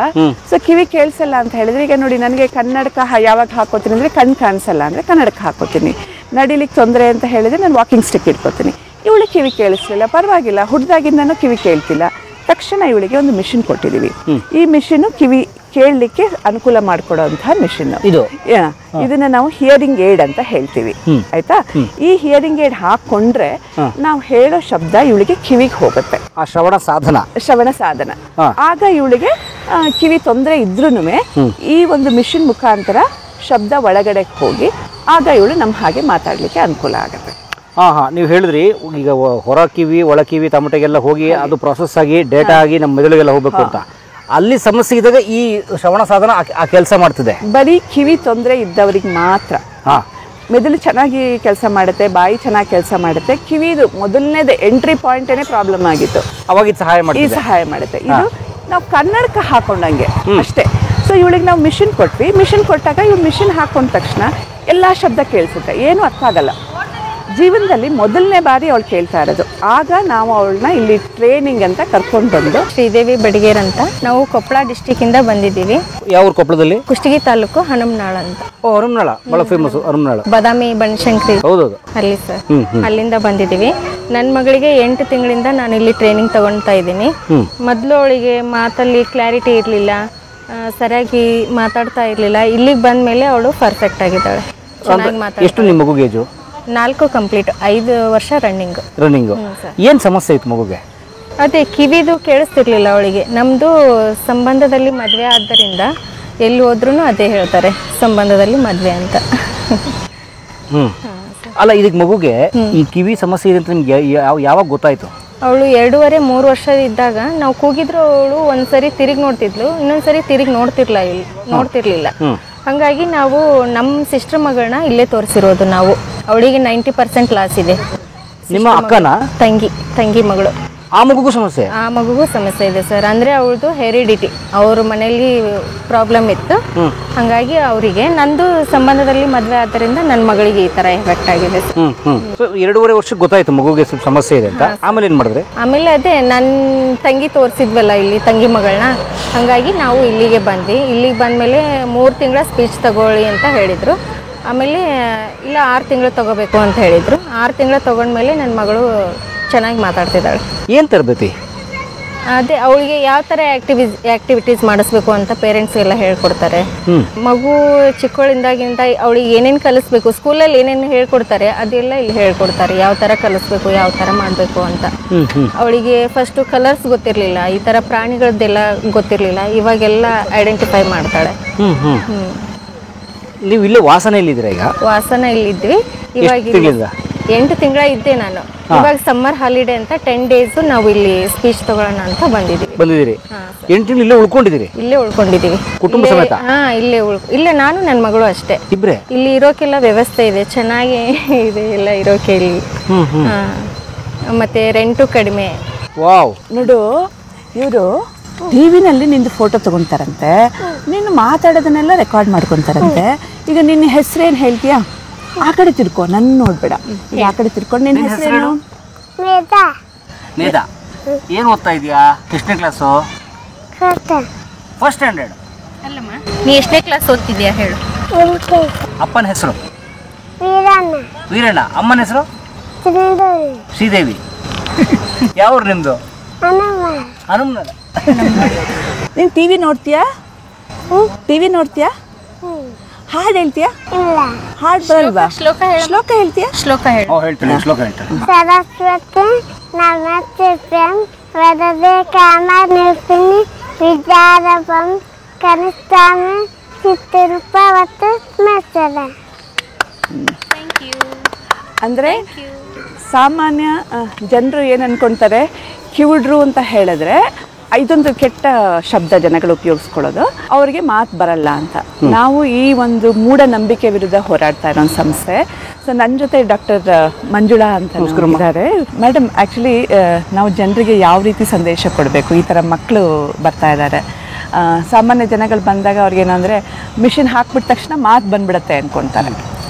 ಸೊ ಕಿವಿ ಕೇಳಿಸಲ್ಲ ಅಂತ ಹೇಳಿದ್ರೆ, ಈಗ ನೋಡಿ ನನಗೆ ಕನ್ನಡಕ ಯಾವಾಗ ಹಾಕೋತೀನಿ ಅಂದ್ರೆ ಕಣ್ಣು ಕಾಣಿಸಲ್ಲ ಅಂದ್ರೆ ಕನ್ನಡಕ ಹಾಕೋತೀನಿ. ನಡಿಲಿಕ್ಕೆ ತೊಂದರೆ ಅಂತ ಹೇಳಿದ್ರೆ ನಾನು ವಾಕಿಂಗ್ ಸ್ಟಿಕ್ ಇಟ್ಕೋತೀನಿ. ಇವಳಿಗೆ ಕಿವಿ ಕೇಳಿಸ್ಲಿಲ್ಲ, ಪರವಾಗಿಲ್ಲ, ಹುಡ್ದಾಗಿಂದನೂ ಕಿವಿ ಕೇಳ್ತಿಲ್ಲ. ತಕ್ಷಣ ಇವಳಿಗೆ ಒಂದು ಮಿಷಿನ್ ಕೊಟ್ಟಿದ್ದೀವಿ. ಈ ಮಿಷಿನ್ ಕಿವಿ ಕೇಳಲಿಕ್ಕೆ ಅನುಕೂಲ ಮಾಡಿಕೊಡುವಂತಹ ಮಿಷಿನ್. ಇದನ್ನ ನಾವು ಹಿಯರಿಂಗ್ ಏಡ್ ಅಂತ ಹೇಳ್ತೀವಿ, ಆಯ್ತಾ? ಈ ಹಿಯರಿಂಗ್ ಏಡ್ ಹಾಕೊಂಡ್ರೆ ನಾವು ಹೇಳೋ ಶಬ್ದ ಇವಳಿಗೆ ಕಿವಿಗೆ ಹೋಗುತ್ತೆ. ಶ್ರವಣ ಸಾಧನ. ಆಗ ಇವಳಿಗೆ ಕಿವಿ ತೊಂದರೆ ಇದ್ರೂನು ಈ ಒಂದು ಮಿಷಿನ್ ಮುಖಾಂತರ ಶಬ್ದ ಒಳಗಡೆ ಹೋಗಿ ಆಗ ಇವಳು ನಮ್ಮ ಹಾಗೆ ಮಾತಾಡ್ಲಿಕ್ಕೆ ಅನುಕೂಲ ಆಗುತ್ತೆ. ನೀವು ಹೇಳಿದ್ರಿ ಈಗ ಹೊರ ಕಿವಿ ಒಳ ಕಿವಿ ತಮಟೆಗೆಲ್ಲ ಹೋಗಿ ಅದು ಪ್ರೊಸೆಸ್ ಆಗಿ ಡೇಟಾ ಆಗಿ ನಮ್ಮ ಮೆದುಳಿಗೆಲ್ಲ ಹೋಗ್ಬೇಕು ಅಂತ. ಅಲ್ಲಿ ಸಮಸ್ಯೆ ಇದ್ದಾಗ ಈ ಶ್ರವಣ ಸಾಧನ ಆ ಕೆಲಸ ಮಾಡ್ತಿದೆ. ಬರೀ ಕಿವಿ ತೊಂದರೆ ಇದ್ದವರಿಗೆ ಮಾತ್ರ. ಮೆದುಳು ಚೆನ್ನಾಗಿ ಕೆಲಸ ಮಾಡುತ್ತೆ, ಬಾಯಿ ಚೆನ್ನಾಗಿ ಕೆಲಸ ಮಾಡುತ್ತೆ. ಕಿವಿದು ಮೊದಲನೇದು ಎಂಟ್ರಿ ಪಾಯಿಂಟೇ ಪ್ರಾಬ್ಲಮ್ ಆಗಿತ್ತು, ಅವಾಗ ಸಹಾಯ ಮಾಡುತ್ತೆ. ಇದು ನಾವು ಕನ್ನಡಕ ಹಾಕೊಂಡಂಗೆ ಅಷ್ಟೇ. ಸೊ ಇವಳಿಗೆ ನಾವು ಮಿಷಿನ್ ಕೊಟ್ವಿ. ಮಿಷಿನ್ ಕೊಟ್ಟಾಗ ಇವ್ಳು ಮಿಷಿನ್ ಹಾಕೊಂಡ ತಕ್ಷಣ ಎಲ್ಲ ಶಬ್ದ ಕೇಳಿಸುತ್ತೆ, ಏನೂ ಅರ್ಥ ಆಗಲ್ಲ. ಜೀವನದಲ್ಲಿ ಮೊದಲನೇ ಬಾರಿ ಅವಳು ಕೇಳ್ತಾ ಇರೋದು. ಆಗ ನಾವು ಅವಳನ್ನ ಇಲ್ಲಿ ಟ್ರೈನಿಂಗ್ ಅಂತ ಕರ್ಕೊಂಡು ಬಂದು, ಶ್ರೀದೇವಿ ಬಡಿಗೇರ್ ಅಂತ, ನಾವು ಕೊಪ್ಪಳ ಡಿಸ್ಟಿಕ್ ಇಂದ ಬಂದಿದ್ದೀವಿ. ಯಾವ ಊರು ಕೊಪ್ಪಳದಲ್ಲಿ? ಕುಷ್ಟಗಿ ತಾಲೂಕು ಹನುಮನಾಳ ಅಂತ. ಓ, ಹನುಮನಾಳ ಬಹಳ ಫೇಮಸ್. ಹನುಮನಾಳ ಬಾದಾಮಿ ಬನಶಂಕರಿ ಹೌದೌದು, ಅಲ್ಲಿ ಸರ್. ಅಲ್ಲಿಂದ ಬಂದಿದ್ದೀವಿ. ನನ್ನ ಮಗಳಿಗೆ 8 ತಿಂಗಳಿಂದ ನಾನು ಇಲ್ಲಿ ಟ್ರೈನಿಂಗ್ ತಗೊಳ್ತಾ ಇದ್ದೀನಿ. ಮೊದಲು ಅವಳಿಗೆ ಮಾತಲ್ಲಿ ಕ್ಲಾರಿಟಿ ಇರಲಿಲ್ಲ, ಸರಿಯಾಗಿ ಮಾತಾಡ್ತಾ ಇರಲಿಲ್ಲ. ಇಲ್ಲಿಗೆ ಬಂದ ಮೇಲೆ ಅವಳು ಪರ್ಫೆಕ್ಟ್ ಆಗಿದ್ದಾಳೆ, ಚೆನ್ನಾಗಿ ಮಾತಾಡ್ತಾಳೆ. ಎಷ್ಟು ನಿಮ್ಮ ಮಗುಗೆ ಏಜು? 4 ಕಂಪ್ಲೀಟ್, 5 ವರ್ಷ ರನ್ನಿಂಗು. ಏನು ಸಮಸ್ಯೆ ಇತ್ತು ಮಗುಗೆ? ಅದೇ ಕಿವಿದು ಕೇಳಿಸ್ತಿರ್ಲಿಲ್ಲ ಅವಳಿಗೆ. ನಮ್ಮದು ಸಂಬಂಧದಲ್ಲಿ ಮದುವೆ ಆದ್ದರಿಂದ ಎಲ್ಲಿ ಹೋದ್ರೂ ಅದೇ ಹೇಳ್ತಾರೆ, ಸಂಬಂಧದಲ್ಲಿ ಮದುವೆ ಅಂತ. ಅಲ್ಲ, ಇದಕ್ಕೆ ಮಗುಗೆ ಈ ಕಿವಿ ಸಮಸ್ಯೆ ಇದೆ ಅಂತ ನಿಮ್ಗೆ ಯಾವಾಗ ಗೊತ್ತಾಯ್ತು? ಅವಳು 2.5-3 ವರ್ಷ ಇದ್ದಾಗ ನಾವು ಕೂಗಿದ್ರು ಅವಳು ಒಂದ್ಸರಿ ತಿರುಗಿ ನೋಡ್ತಿದ್ಲು, ಇನ್ನೊಂದ್ಸರಿ ತಿರುಗಿ ನೋಡ್ತಿರ್ಲಿಲ್ಲ. ಹಾಗಾಗಿ ನಾವು ನಮ್ಮ ಸಿಸ್ಟರ್ ಮಗಳನ್ನ ಇಲ್ಲೇ ತೋರಿಸಿರೋದು. ನಾವು ಅವಳಿಗೆ 90% ಲಾಸ್ ಇದೆ. ನಿಮ್ಮ ಅಕ್ಕನ ತಂಗಿ ಮಗಳು. ಆ ಮಗುಗೂ ಸಮಸ್ಯೆ? ಆ ಮಗುಗೂ ಸಮಸ್ಯೆ ಇದೆ ಸರ್. ಅಂದರೆ ಅವಳದು ಹೆರಿಡಿಟಿ, ಅವ್ರ ಮನೆಯಲ್ಲಿ ಪ್ರಾಬ್ಲಮ್ ಇತ್ತು. ಹಾಗಾಗಿ ಅವರಿಗೆ ನಂದು ಸಂಬಂಧದಲ್ಲಿ ಮದುವೆ ಆದ್ದರಿಂದ ನನ್ನ ಮಗಳಿಗೆ ಈ ಥರ ಎಫೆಕ್ಟ್ ಆಗಿದೆ. 2.5 ವರ್ಷಕ್ಕೆ ಗೊತ್ತಾಯ್ತು ಮಗುಗೆ ಸ್ವಲ್ಪ ಸಮಸ್ಯೆ ಇದೆ ಅಂತ. ಆಮೇಲೆ ಏನು ಮಾಡಿದ್ರೆ? ಆಮೇಲೆ ಅದೇ ನನ್ನ ತಂಗಿ ತೋರಿಸಿದ್ವಲ್ಲ ಇಲ್ಲಿ, ತಂಗಿ ಮಗಳನ್ನ. ಹಾಗಾಗಿ ನಾವು ಇಲ್ಲಿಗೆ ಬಂದಮೇಲೆ 3 ತಿಂಗಳ ಸ್ಪೀಚ್ ತಗೊಳ್ಳಿ ಅಂತ ಹೇಳಿದರು. ಆಮೇಲೆ ಇಲ್ಲ 6 ತಿಂಗಳು ತಗೋಬೇಕು ಅಂತ ಹೇಳಿದರು. 6 ತಿಂಗಳು ತಗೊಂಡ್ಮೇಲೆ ನನ್ನ ಮಗಳು ಚೆನ್ನಾಗಿ ಮಾತಾಡ್ತಿದ್ದಾಳೆ. ಏನು ತರಬೇತಿ? ಅದೇ ಅವಳಿಗೆ ಯಾವ ಥರ ಆ್ಯಕ್ಟಿವಿಟೀಸ್ ಮಾಡಿಸ್ಬೇಕು ಅಂತ ಪೇರೆಂಟ್ಸ್ ಎಲ್ಲ ಹೇಳ್ಕೊಡ್ತಾರೆ. ಮಗು ಚಿಕ್ಕವಳಿಂದಾಗಿಂದ ಅವಳಿಗೆ ಏನೇನು ಕಲಿಸ್ಬೇಕು, ಸ್ಕೂಲಲ್ಲಿ ಏನೇನು ಹೇಳ್ಕೊಡ್ತಾರೆ ಅದೆಲ್ಲ ಇಲ್ಲಿ ಹೇಳ್ಕೊಡ್ತಾರೆ. ಯಾವ ಥರ ಕಲಿಸ್ಬೇಕು, ಯಾವ ಥರ ಮಾಡಬೇಕು ಅಂತ. ಅವಳಿಗೆ ಫಸ್ಟು ಕಲರ್ಸ್ ಗೊತ್ತಿರಲಿಲ್ಲ, ಈ ಥರ ಪ್ರಾಣಿಗಳದ್ದೆಲ್ಲ ಗೊತ್ತಿರಲಿಲ್ಲ. ಇವಾಗೆಲ್ಲ ಐಡೆಂಟಿಫೈ ಮಾಡ್ತಾಳೆ. ನೀವು ಇಲ್ಲೇ ವಾಸನೆಯಲ್ಲಿದ್ದೀರಾ? ಈಗ ವಾಸನ ಇಲ್ಲಿದ್ವಿ. ಇವಾಗ 8 ತಿಂಗಳ ಇದ್ದೆ ನಾನು. ಇವಾಗ ಸಮ್ಮರ್ ಹಾಲಿಡೇ ಅಂತ 10 ಡೇಸ್ ನಾವು ಇಲ್ಲಿ ಸ್ಪೀಚ್ ತಗೊಳ್ಳೋಣ ಅಂತ ಬಂದಿದ್ದೀರಿ. 8 ತಿಂಗಳು ಇಲ್ಲೇ ಉಳ್ಕೊಂಡಿದ್ದೀರಿ? ಇಲ್ಲೇ ಉಳ್ಕೊಂಡಿದ್ದೀವಿ, ಕುಟುಂಬ ಸಮೇತ? ಇಲ್ಲೇ ನಾನು ನನ್ನ ಮಗಳು ಅಷ್ಟೇ. ಇಬ್ರೇ? ಇಲ್ಲಿ ಇರೋಕೆಲ್ಲ ವ್ಯವಸ್ಥೆ ಇದೆ, ಚೆನ್ನಾಗಿ ಇದೆ ಎಲ್ಲ ಇರೋಕೆ ಇಲ್ಲಿ. ಮತ್ತೆ ರೆಂಟು ಕಡಿಮೆ. ವಾವ್. ನೋಡು, ಇವರು ಟಿವಿನಲ್ಲಿ ನಿಂದು ಫೋಟೋ ತಗೊತಾರಂತೆ, ನೀನು ಮಾತಾಡೋದನ್ನೆಲ್ಲ ರೆಕಾರ್ಡ್ ಮಾಡ್ಕೊತಾರಂತೆ. ಈಗ ನಿನ್ನ ಹೆಸರೇನು ಹೇಳ್ತೀಯಾ? ಆ ಕಡೆ ತಿರ್ಕೊ, ನನ್ನ ನೋಡ್ಬೇಡ. ಈಗ ಆ ಕಡೆ ತಿರ್ಕೊಂಡು ನಿನ್ನ ಹೆಸರೇನು? ಮೇಧಾ. ಏನು ಓದ್ತಾ ಇದೀಯಾ? ಎಷ್ಟನೇ ಕ್ಲಾಸು? First standard. ಅಲ್ಲಮ್ಮ, ನೀ ಎಷ್ಟನೇ ಕ್ಲಾಸ್ ಓದ್ತಿದ್ಯಾ ಹೇಳು? ಅಪ್ಪನ ಹೆಸರು? ವೀರಣ್ಣ. ಅಮ್ಮನ ಹೆಸರು? ಶ್ರೀದೇವಿ. ಯಾವ ಊರು ನಿಮ್ದು? ಹನುಮನಾಳ. ನೀನು ಟಿವಿ ನೋಡ್ತೀಯಾ? ಹಾಡು ಹೇಳ್ತೀಯಾ? ಹಾಡು ಬರಲ್ವಾ? ಶ್ಲೋಕ ಹೇಳ್ತೀಯಾ? ಶ್ಲೋಕ ಹೇಳು. ಹೇಳ್ತೀನಿ. ಶ್ಲೋಕ ಹೇಳ್ತೀನಿ. ಸರಸ್ವತಿ ನಮಸ್ತೆ ವರದೆ ಕಾಮ ನಿರ್ಪಿನಿ ವಿಚಾರಪಂ ಕನಿಷ್ಠಾನ ಚಿತ್ರೂಪವತ್ತು ಸ್ಮರಿಸದ. ಅಂದರೆ ಸಾಮಾನ್ಯ ಜನರು ಏನು ಅನ್ಕೊಳ್ತಾರೆ, ಕಿವುಡ್ರು ಅಂತ ಹೇಳಿದ್ರೆ ಇದೊಂದು ಕೆಟ್ಟ ಶಬ್ದ ಜನಗಳು ಉಪಯೋಗಿಸ್ಕೊಳ್ಳೋದು, ಅವರಿಗೆ ಮಾತು ಬರಲ್ಲ ಅಂತ. ನಾವು ಈ ಒಂದು ಮೂಢನಂಬಿಕೆ ವಿರುದ್ಧ ಹೋರಾಡ್ತಾ ಇರೋ ಸಂಸ್ಥೆ. ಸೊ ನನ್ನ ಜೊತೆ ಡಾಕ್ಟರ್ ಮಂಜುಳಾ ಅಂತ ಇದ್ದಾರೆ. ಮೇಡಮ್, ಆ್ಯಕ್ಚುಲಿ ನಾವು ಜನರಿಗೆ ಯಾವ ರೀತಿ ಸಂದೇಶ ಕೊಡಬೇಕು, ಈ ಥರ ಮಕ್ಕಳು ಬರ್ತಾ ಇದ್ದಾರೆ. ಸಾಮಾನ್ಯ ಜನಗಳು ಬಂದಾಗ ಅವ್ರಿಗೇನಂದರೆ ಮಿಷಿನ್ ಹಾಕ್ಬಿಟ್ಟ ತಕ್ಷಣ ಮಾತು ಬಂದ್ಬಿಡುತ್ತೆ ಅಂದ್ಕೊಳ್ತಾರೆ.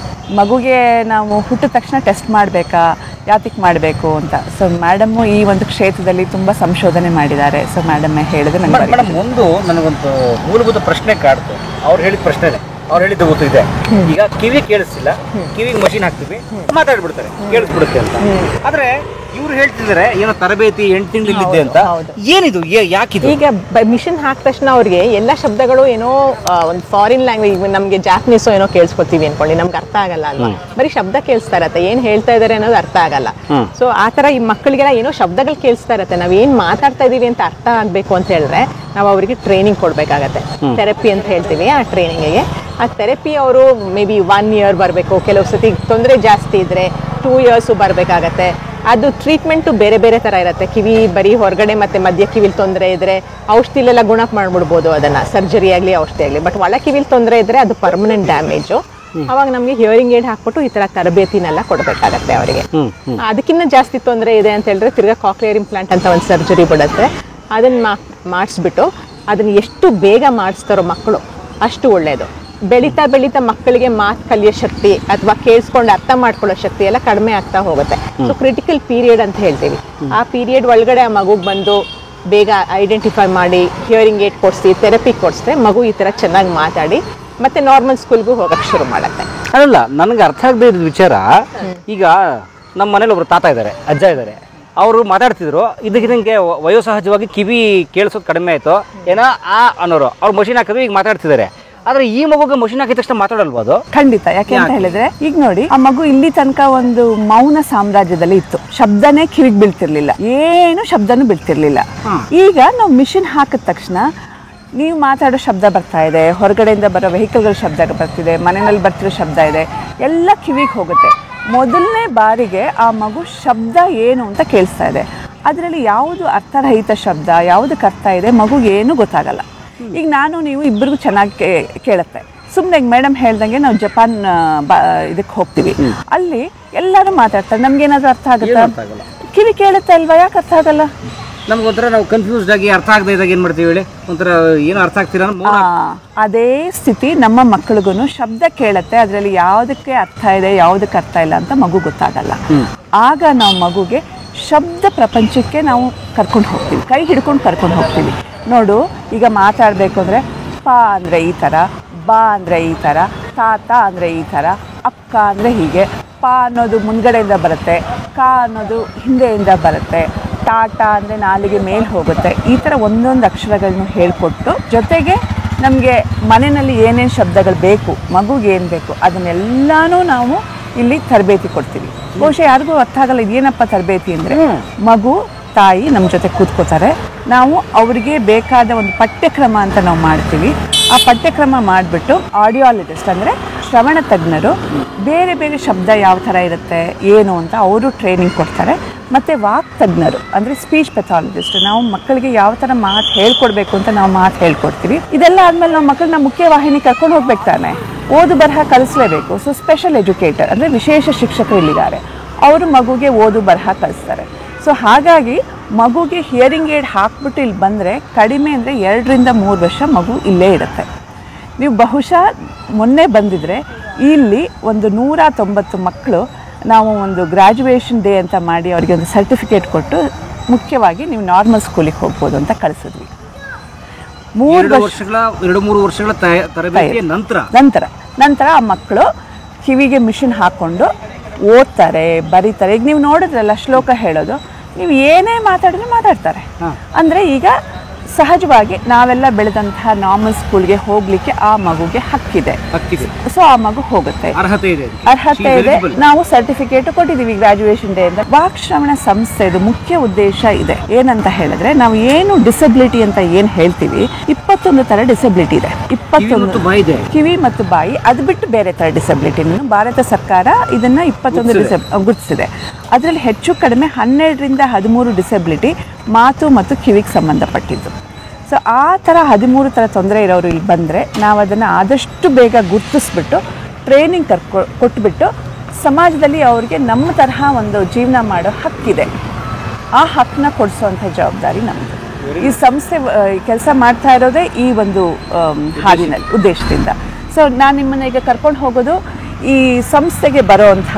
ಮಗುಗೆ ನಾವು ಹುಟ್ಟಿದ ತಕ್ಷಣ ಟೆಸ್ಟ್ ಮಾಡಬೇಕಾ, ಯಾತಕ್ಕೆ ಮಾಡಬೇಕು ಅಂತ. ಸೊ ಮೇಡಮ್ಮು ಈ ಒಂದು ಕ್ಷೇತ್ರದಲ್ಲಿ ತುಂಬ ಸಂಶೋಧನೆ ಮಾಡಿದ್ದಾರೆ. ಸೊ ಮೇಡಮ್ ಹೇಳಿದ್ರೆ ಮೇಡಮ್, ಒಂದು ನನಗೊಂದು ಮೂಲಭೂತ ಪ್ರಶ್ನೆ ಕಾಡ್ತು. ಅವ್ರು ಹೇಳಿದ ಪ್ರಶ್ನೆನೇ, ಅವ್ರು ಹೇಳಿದ್ದು ಗೊತ್ತಿದೆ. ಈಗ ಕಿವಿ ಕೇಳಿಸ್ತಿಲ್ಲ, ಕಿವಿಗೆ ಮಷಿನ್ ಹಾಕ್ತೀವಿ, ಮಾತಾಡ್ಬಿಡ್ತಾರೆ, ಕೇಳಿಸ್ಬಿಡುತ್ತೆ ಅಂತ. ಆದ್ರೆ ಇವ್ರು ಹೇಳ್ತಿದ್ದಾರೆ ಏನೋ ತರಬೇತಿ 8 ತಿಂಗಳಿದೆ ಅಂತ. ಏನಿದು, ಯಾಕಿದು? ಈಗ ಮಿಷಿನ್ ಹಾಕಿದ ತಕ್ಷಣ ಅವ್ರಿಗೆ ಎಲ್ಲ ಶಬ್ದಗಳು ಏನೋ ಒಂದು ಫಾರಿನ್ ಲ್ಯಾಂಗ್ವೇಜ್, ನಮಗೆ ಜಾಪನೀಸೋ ಏನೋ ಕೇಳಿಸ್ಕೊತೀವಿ ಅನ್ಕೊಳ್ಳಿ, ನಮ್ಗೆ ಅರ್ಥ ಆಗಲ್ಲ ಅಲ್ವಾ? ಬರೀ ಶಬ್ದ ಕೇಳಿಸ್ತಾ ಇರತ್ತೆ, ಏನ್ ಹೇಳ್ತಾ ಇದಾರೆ ಅನ್ನೋದು ಅರ್ಥ ಆಗಲ್ಲ. ಸೊ ಆ ತರ ಈ ಮಕ್ಕಳಿಗೆಲ್ಲ ಏನೋ ಶಬ್ದಗಳು ಕೇಳಿಸ್ತಾ ಇರತ್ತೆ, ನಾವ್ ಏನ್ ಮಾತಾಡ್ತಾ ಇದೀವಿ ಅಂತ ಅರ್ಥ ಆಗ್ಬೇಕು ಅಂತ ಹೇಳಿದ್ರೆ ನಾವು ಅವರಿಗೆ ಟ್ರೈನಿಂಗ್ ಕೊಡ್ಬೇಕಾಗತ್ತೆ. ಥೆರಪಿ ಅಂತ ಹೇಳ್ತೀವಿ ಆ ಟ್ರೈನಿಂಗಿಗೆ. ಆ ಥೆರಪಿ ಅವರು ಮೇ ಬಿ 1 year ಬರಬೇಕು, ಕೆಲವು ಸತಿ ತೊಂದರೆ ಜಾಸ್ತಿ ಇದ್ರೆ 2 years ಬರಬೇಕಾಗತ್ತೆ. ಅದು ಟ್ರೀಟ್ಮೆಂಟು ಬೇರೆ ಬೇರೆ ಥರ ಇರುತ್ತೆ. ಕಿವಿ ಬರೀ ಹೊರಗಡೆ ಮತ್ತು ಮಧ್ಯ ಕಿವಿಲಿ ತೊಂದರೆ ಇದ್ದರೆ ಔಷಧಿಲೆಲ್ಲ ಗುಣ ಮಾಡ್ಬಿಡ್ಬೋದು ಅದನ್ನು, ಸರ್ಜರಿ ಆಗಲಿ ಔಷಧಿ ಆಗಲಿ. ಬಟ್ ಒಳ ಕಿವಿಲಿ ತೊಂದರೆ ಇದ್ದರೆ ಅದು ಪರ್ಮನೆಂಟ್ ಡ್ಯಾಮೇಜು. ಅವಾಗ ನಮಗೆ ಹಿಯರಿಂಗ್ ಏಡ್ ಹಾಕ್ಬಿಟ್ಟು ಈ ಥರ ತರಬೇತಿನೆಲ್ಲ ಕೊಡಬೇಕಾಗತ್ತೆ ಅವರಿಗೆ. ಅದಕ್ಕಿಂತ ಜಾಸ್ತಿ ತೊಂದರೆ ಇದೆ ಅಂತ ಹೇಳಿದ್ರೆ ತಿರ್ಗಾ ಕಾಕ್ಲಿಯರ್ ಇಂಪ್ಲಾಂಟ್ ಅಂತ ಒಂದು ಸರ್ಜರಿ ಬಿಡುತ್ತೆ. ಅದನ್ನು ಮಾಡಿಸ್ಬಿಟ್ಟು ಅದನ್ನು ಎಷ್ಟು ಬೇಗ ಮಾಡಿಸ್ತಾರೋ ಮಕ್ಕಳು ಅಷ್ಟು ಒಳ್ಳೆಯದು. ಬೆಳೀತಾ ಬೆಳೀತಾ ಮಕ್ಕಳಿಗೆ ಮಾತು ಕಲಿಯೋ ಶಕ್ತಿ ಅಥವಾ ಕೇಳಿಸ್ಕೊಂಡು ಅರ್ಥ ಮಾಡ್ಕೊಳ್ಳೋ ಶಕ್ತಿ ಎಲ್ಲ ಕಡಿಮೆ ಆಗ್ತಾ ಹೋಗುತ್ತೆ. ಸೊ ಕ್ರಿಟಿಕಲ್ ಪೀರಿಯಡ್ ಅಂತ ಹೇಳ್ತೀವಿ. ಆ ಪೀರಿಯಡ್ ಒಳಗಡೆ ಆ ಮಗುಗೆ ಬಂದು ಬೇಗ ಐಡೆಂಟಿಫೈ ಮಾಡಿ ಹಿಯರಿಂಗ್ ಏಡ್ ಕೊಡಿಸಿ ಥೆರಪಿ ಕೊಡಿಸಿದ್ರೆ ಮಗು ಈ ಥರ ಚೆನ್ನಾಗಿ ಮಾತಾಡಿ ಮತ್ತೆ ನಾರ್ಮಲ್ ಸ್ಕೂಲ್ಗೂ ಹೋಗಕ್ಕೆ ಶುರು ಮಾಡುತ್ತೆ. ಅಲ್ಲ, ನನಗೆ ಅರ್ಥ ಆಗದೆ ಇದ್ದ ವಿಚಾರ, ಈಗ ನಮ್ಮ ಮನೇಲಿ ಒಬ್ರು ತಾತ ಇದ್ದಾರೆ, ಅಜ್ಜ ಇದ್ದಾರೆ, ಅವರು ಮಾತಾಡ್ತಿದ್ರು, ಇದಕ್ಕಿದಂಗೆ ವಯೋಸಹಜವಾಗಿ ಕಿವಿ ಕೇಳಿಸೋದು ಕಡಿಮೆ ಆಯಿತು, ಏನೋ ಅನ್ನೋರು, ಅವ್ರು ಮಷಿನ್ ಹಾಕಿದ್ರು, ಈಗ ಮಾತಾಡ್ತಿದ್ದಾರೆ. ಆದ್ರೆ ಈ ಮಗುಗೆ ಮಷಿನ್ ಹಾಕಿದ ತಕ್ಷಣ ಮಾತಾಡಲ್ಬೋದು? ಖಂಡಿತ. ಯಾಕೆ ಅಂತ ಹೇಳಿದ್ರೆ ಈಗ ನೋಡಿ, ಆ ಮಗು ಇಲ್ಲಿ ತನಕ ಒಂದು ಮೌನ ಸಾಮ್ರಾಜ್ಯದಲ್ಲಿ ಇತ್ತು. ಶಬ್ದನೇ ಕಿವಿಗೆ ಬೀಳ್ತಿರ್ಲಿಲ್ಲ, ಏನು ಶಬ್ದನೂ ಬೀಳ್ತಿರ್ಲಿಲ್ಲ. ಈಗ ನಾವು ಮಿಷಿನ್ ಹಾಕಿದ ತಕ್ಷಣ ನೀವು ಮಾತಾಡೋ ಶಬ್ದ ಬರ್ತಾ ಇದೆ, ಹೊರಗಡೆಯಿಂದ ಬರೋ ವೆಹಿಕಲ್ಗಳ ಶಬ್ದ ಬರ್ತಿದೆ, ಮನೆಯಲ್ಲಿ ಬರ್ತಿರೋ ಶಬ್ದ ಇದೆ, ಎಲ್ಲ ಕಿವಿಗೆ ಹೋಗುತ್ತೆ. ಮೊದಲನೇ ಬಾರಿಗೆ ಆ ಮಗು ಶಬ್ದ ಏನು ಅಂತ ಕೇಳಿಸ್ತಾ ಇದೆ. ಅದರಲ್ಲಿ ಯಾವುದು ಅರ್ಥರಹಿತ ಶಬ್ದ, ಯಾವುದಕ್ಕೆ ಅರ್ಥ ಇದೆ, ಮಗುಗೆ ಏನೂ ಗೊತ್ತಾಗಲ್ಲ. ಈಗ ನಾನು ನೀವು ಇಬ್ಬರಿಗೂ ಚೆನ್ನಾಗಿ ಕೇಳುತ್ತೆ. ಸುಮ್ಮನೆ ಈಗ ಮೇಡಮ್ ಹೇಳ್ದಂಗೆ ನಾವು ಜಪಾನ್ ಇದಕ್ಕೆ ಹೋಗ್ತೀವಿ, ಅಲ್ಲಿ ಎಲ್ಲರೂ ಮಾತಾಡ್ತಾರೆ, ನಮ್ಗೇನಾದ್ರೂ ಅರ್ಥ ಆಗುತ್ತಾ? ಕಿವಿ ಕೇಳುತ್ತೆ ಅಲ್ವಾ, ಯಾಕೆ ಅರ್ಥ ಆಗಲ್ಲ? ನಮ್ಗೊಂಥರ ನಾವು ಕನ್ಫ್ಯೂಸ್ಡ್ ಆಗಿ ಅರ್ಥ ಆಗದೆ ಇದ್ದಾಗ ಏನು ಮಾಡ್ತೀವಿ ಹೇಳಿ, ಒಂಥರ ಏನು ಅರ್ಥ ಆಗ್ತೀರ? ಅದೇ ಸ್ಥಿತಿ ನಮ್ಮ ಮಕ್ಕಳಿಗೂ ಶಬ್ದ ಕೇಳುತ್ತೆ, ಅದರಲ್ಲಿ ಯಾವುದಕ್ಕೆ ಅರ್ಥ ಇದೆ ಯಾವುದಕ್ಕೆ ಅರ್ಥ ಇಲ್ಲ ಅಂತ ಮಗು ಗೊತ್ತಾಗಲ್ಲ. ಆಗ ನಾವು ಮಗುಗೆ ಶಬ್ದ ಪ್ರಪಂಚಕ್ಕೆ ನಾವು ಕರ್ಕೊಂಡು ಹೋಗ್ತೀವಿ, ಕೈ ಹಿಡ್ಕೊಂಡು ಕರ್ಕೊಂಡು ಹೋಗ್ತೀವಿ. ನೋಡು, ಈಗ ಮಾತಾಡಬೇಕು ಅಂದರೆ ಪಾ ಅಂದರೆ ಈ ಥರ, ಬಾ ಅಂದರೆ ಈ ಥರ, ತಾತ ಅಂದರೆ ಈ ಥರ, ಅಕ್ಕ ಅಂದರೆ ಹೀಗೆ, ಪಾ ಅನ್ನೋದು ಮುಂದ್ಗಡೆಯಿಂದ ಬರುತ್ತೆ, ಕಾ ಅನ್ನೋದು ಹಿಂದೆಯಿಂದ ಬರುತ್ತೆ, ಟಾಟಾ ಅಂದರೆ ನಾಲಿಗೆ ಮೇಲೆ ಹೋಗುತ್ತೆ. ಈ ಥರ ಒಂದೊಂದು ಅಕ್ಷರಗಳನ್ನು ಹೇಳಿಕೊಟ್ಟು, ಜೊತೆಗೆ ನಮಗೆ ಮನೆಯಲ್ಲಿ ಏನೇನು ಶಬ್ದಗಳು ಬೇಕು, ಮಗುಗೆ ಏನು ಬೇಕು, ಅದನ್ನೆಲ್ಲನೂ ನಾವು ಇಲ್ಲಿ ತರಬೇತಿ ಕೊಡ್ತೀವಿ. ಬಹುಶಃ ಯಾರಿಗೂ ಅರ್ಥ ಆಗಲ್ಲ ಇದೇನಪ್ಪ ತರಬೇತಿ ಅಂದರೆ. ಮಗು ತಾಯಿ ನಮ್ಮ ಜೊತೆ ಕೂತ್ಕೋತಾರೆ, ನಾವು ಅವರಿಗೆ ಬೇಕಾದ ಒಂದು ಪಠ್ಯಕ್ರಮ ಅಂತ ನಾವು ಮಾಡ್ತೀವಿ. ಆ ಪಠ್ಯಕ್ರಮ ಮಾಡಿಬಿಟ್ಟು ಆಡಿಯಾಲಜಿಸ್ಟ್ ಅಂದರೆ ಶ್ರವಣ ತಜ್ಞರು ಬೇರೆ ಬೇರೆ ಶಬ್ದ ಯಾವ ಥರ ಇರುತ್ತೆ ಏನು ಅಂತ ಅವರು ಟ್ರೈನಿಂಗ್ ಕೊಡ್ತಾರೆ. ಮತ್ತು ವಾಕ್ ತಜ್ಞರು ಅಂದರೆ ಸ್ಪೀಚ್ ಪೆಥಾಲಜಿಸ್ಟ್, ನಾವು ಮಕ್ಕಳಿಗೆ ಯಾವ ಥರ ಮಾತು ಹೇಳ್ಕೊಡ್ಬೇಕು ಅಂತ ನಾವು ಮಾತು ಹೇಳ್ಕೊಡ್ತೀವಿ. ಇದೆಲ್ಲ ಆದಮೇಲೆ ನಾವು ಮಕ್ಕಳನ್ನ ಮುಖ್ಯವಾಹಿನಿ ಕರ್ಕೊಂಡು ಹೋಗ್ಬೇಕು ತಾನೆ, ಓದು ಬರಹ ಕಲಿಸಲೇಬೇಕು. ಸೊ ಸ್ಪೆಷಲ್ ಎಜುಕೇಟರ್ ಅಂದರೆ ವಿಶೇಷ ಶಿಕ್ಷಕರು ಇಲ್ಲಿದ್ದಾರೆ, ಅವರು ಮಗುಗೆ ಓದು ಬರಹ ಕಲಿಸ್ತಾರೆ. ಸೊ ಹಾಗಾಗಿ ಮಗುಗೆ ಹಿಯರಿಂಗ್ ಏಡ್ ಹಾಕ್ಬಿಟ್ಟು ಇಲ್ಲಿ ಬಂದರೆ ಕಡಿಮೆ ಅಂದರೆ 2 ರಿಂದ 3 ವರ್ಷ ಮಗು ಇಲ್ಲೇ ಇರುತ್ತೆ. ನೀವು ಬಹುಶಃ ಮೊನ್ನೆ ಬಂದಿದ್ರೆ ಇಲ್ಲಿ ಒಂದು 190 ಮಕ್ಕಳು ನಾವು ಒಂದು ಗ್ರ್ಯಾಜುಯೇಷನ್ ಡೇ ಅಂತ ಮಾಡಿ ಅವರಿಗೆ ಒಂದು ಸರ್ಟಿಫಿಕೇಟ್ ಕೊಟ್ಟು ಮುಖ್ಯವಾಗಿ ನೀವು ನಾರ್ಮಲ್ ಸ್ಕೂಲಿಗೆ ಹೋಗ್ಬೋದು ಅಂತ ಕಳಿಸಿದ್ವಿ. 2 ವರ್ಷಗಳ ತರಬೇತಿಯ ನಂತರ ಆ ಮಕ್ಕಳು ಕಿವಿಗೆ ಮಿಷಿನ್ ಹಾಕ್ಕೊಂಡು ಓದ್ತಾರೆ, ಬರೀತಾರೆ. ಈಗ ನೀವು ನೋಡಿದ್ರಲ್ಲ ಶ್ಲೋಕ ಹೇಳೋದು, ನೀವು ಏನೇ ಮಾತಾಡಿದ್ರೆ ಮಾತಾಡ್ತಾರೆ. ಅಂದರೆ ಈಗ ಸಹಜವಾಗಿ ನಾವೆಲ್ಲ ಬೆಳೆದಂತಹ ನಾರ್ಮಲ್ ಸ್ಕೂಲ್ಗೆ ಹೋಗ್ಲಿಕ್ಕೆ ಆ ಮಗುಗೆ ಹಕ್ಕಿದೆ. ಸೊ ಆ ಮಗು ಹೋಗುತ್ತೆ, ಅರ್ಹತೆ ಇದೆ. ನಾವು ಸರ್ಟಿಫಿಕೇಟ್ ಕೊಟ್ಟಿದ್ದೀವಿ ಗ್ರಾಜುಯೇಷನ್ ಡೇ ಅಂತ. ವಾಕ್ಶ್ರವಣ ಸಂಸ್ಥೆದು ಮುಖ್ಯ ಉದ್ದೇಶ ಇದೆ ಏನಂತ ಹೇಳಿದ್ರೆ, ನಾವು ಏನು ಡಿಸಬಿಲಿಟಿ ಅಂತ ಏನು ಹೇಳ್ತೀವಿ, 21 ಥರ ಡಿಸಬಿಲಿಟಿ ಇದೆ. 21 ಕಿವಿ ಮತ್ತು ಬಾಯಿ, ಅದು ಬಿಟ್ಟು ಬೇರೆ ಥರ ಡಿಸಬಿಲಿಟಿ. ಭಾರತ ಸರ್ಕಾರ ಇದನ್ನ 21 ಗುರುತಿಸಿದೆ. ಅದರಲ್ಲಿ ಹೆಚ್ಚು ಕಡಿಮೆ 12 ರಿಂದ 13 ಡಿಸಬಿಲಿಟಿ ಮಾತು ಮತ್ತು ಕಿವಿಗೆ ಸಂಬಂಧಪಟ್ಟಿದ್ದು. ಸೊ ಆ ಥರ 13 ಥರ ತೊಂದರೆ ಇರೋರು ಇಲ್ಲಿ ಬಂದರೆ ನಾವು ಅದನ್ನು ಆದಷ್ಟು ಬೇಗ ಗುರುತಿಸ್ಬಿಟ್ಟು ಟ್ರೈನಿಂಗ್ ಕೊಟ್ಬಿಟ್ಟು ಸಮಾಜದಲ್ಲಿ ಅವರಿಗೆ ನಮ್ಮ ತರಹ ಒಂದು ಜೀವನ ಮಾಡೋ ಹಕ್ಕಿದೆ, ಆ ಹಕ್ಕನ್ನ ಕೊಡಿಸೋವಂಥ ಜವಾಬ್ದಾರಿ ನಮ್ಮದು. ಈ ಸಂಸ್ಥೆ ಕೆಲಸ ಮಾಡ್ತಾ ಇರೋದೇ ಈ ಒಂದು ಹಾದಿನಲ್ಲಿ ಉದ್ದೇಶದಿಂದ. ಸೊ ನಾನು ನಿಮ್ಮನ್ನು ಈಗ ಕರ್ಕೊಂಡು ಹೋಗೋದು, ಈ ಸಂಸ್ಥೆಗೆ ಬರೋವಂಥ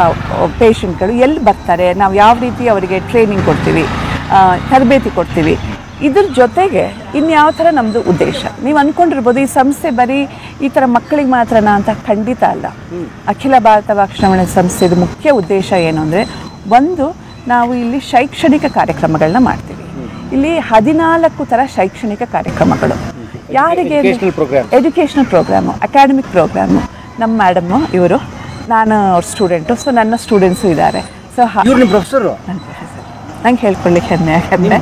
ಪೇಷಂಟ್ಗಳು ಎಲ್ಲಿ ಬರ್ತಾರೆ, ನಾವು ಯಾವ ರೀತಿ ಅವರಿಗೆ ಟ್ರೈನಿಂಗ್ ಕೊಡ್ತೀವಿ, ತರಬೇತಿ ಕೊಡ್ತೀವಿ, ಇದ್ರ ಜೊತೆಗೆ ಇನ್ಯಾವ ಥರ ನಮ್ಮದು ಉದ್ದೇಶ. ನೀವು ಅಂದ್ಕೊಂಡಿರ್ಬೋದು ಈ ಸಂಸ್ಥೆ ಬರೀ ಈ ಥರ ಮಕ್ಕಳಿಗೆ ಮಾತ್ರನಾ ಅಂತ. ಖಂಡಿತ ಅಲ್ಲ. ಅಖಿಲ ಭಾರತ ವಾಕ್ಶ್ರವಣ ಸಂಸ್ಥೆದು ಮುಖ್ಯ ಉದ್ದೇಶ ಏನು ಅಂದರೆ, ಒಂದು, ನಾವು ಇಲ್ಲಿ ಶೈಕ್ಷಣಿಕ ಕಾರ್ಯಕ್ರಮಗಳನ್ನ ಮಾಡ್ತೀವಿ. ಇಲ್ಲಿ 14 ಥರ ಶೈಕ್ಷಣಿಕ ಕಾರ್ಯಕ್ರಮಗಳು. ಯಾರಿಗೆ? Educational programme, academic programme. ನಮ್ಮ ಮೇಡಮ್ಮು ಇವರು, ನಾನು ಅವ್ರ ಸ್ಟೂಡೆಂಟು. ಸೊ ನನ್ನ ಸ್ಟೂಡೆಂಟ್ಸು ಇದ್ದಾರೆ. ಸೊ ಪ್ರೊಫೆಸರು ನಂಗೆ ಹೇಳ್ಕೊಳ್ಳಿಕ್ಕೆ ಹೆಮ್ಮೆ, ಯಾಕಂದರೆ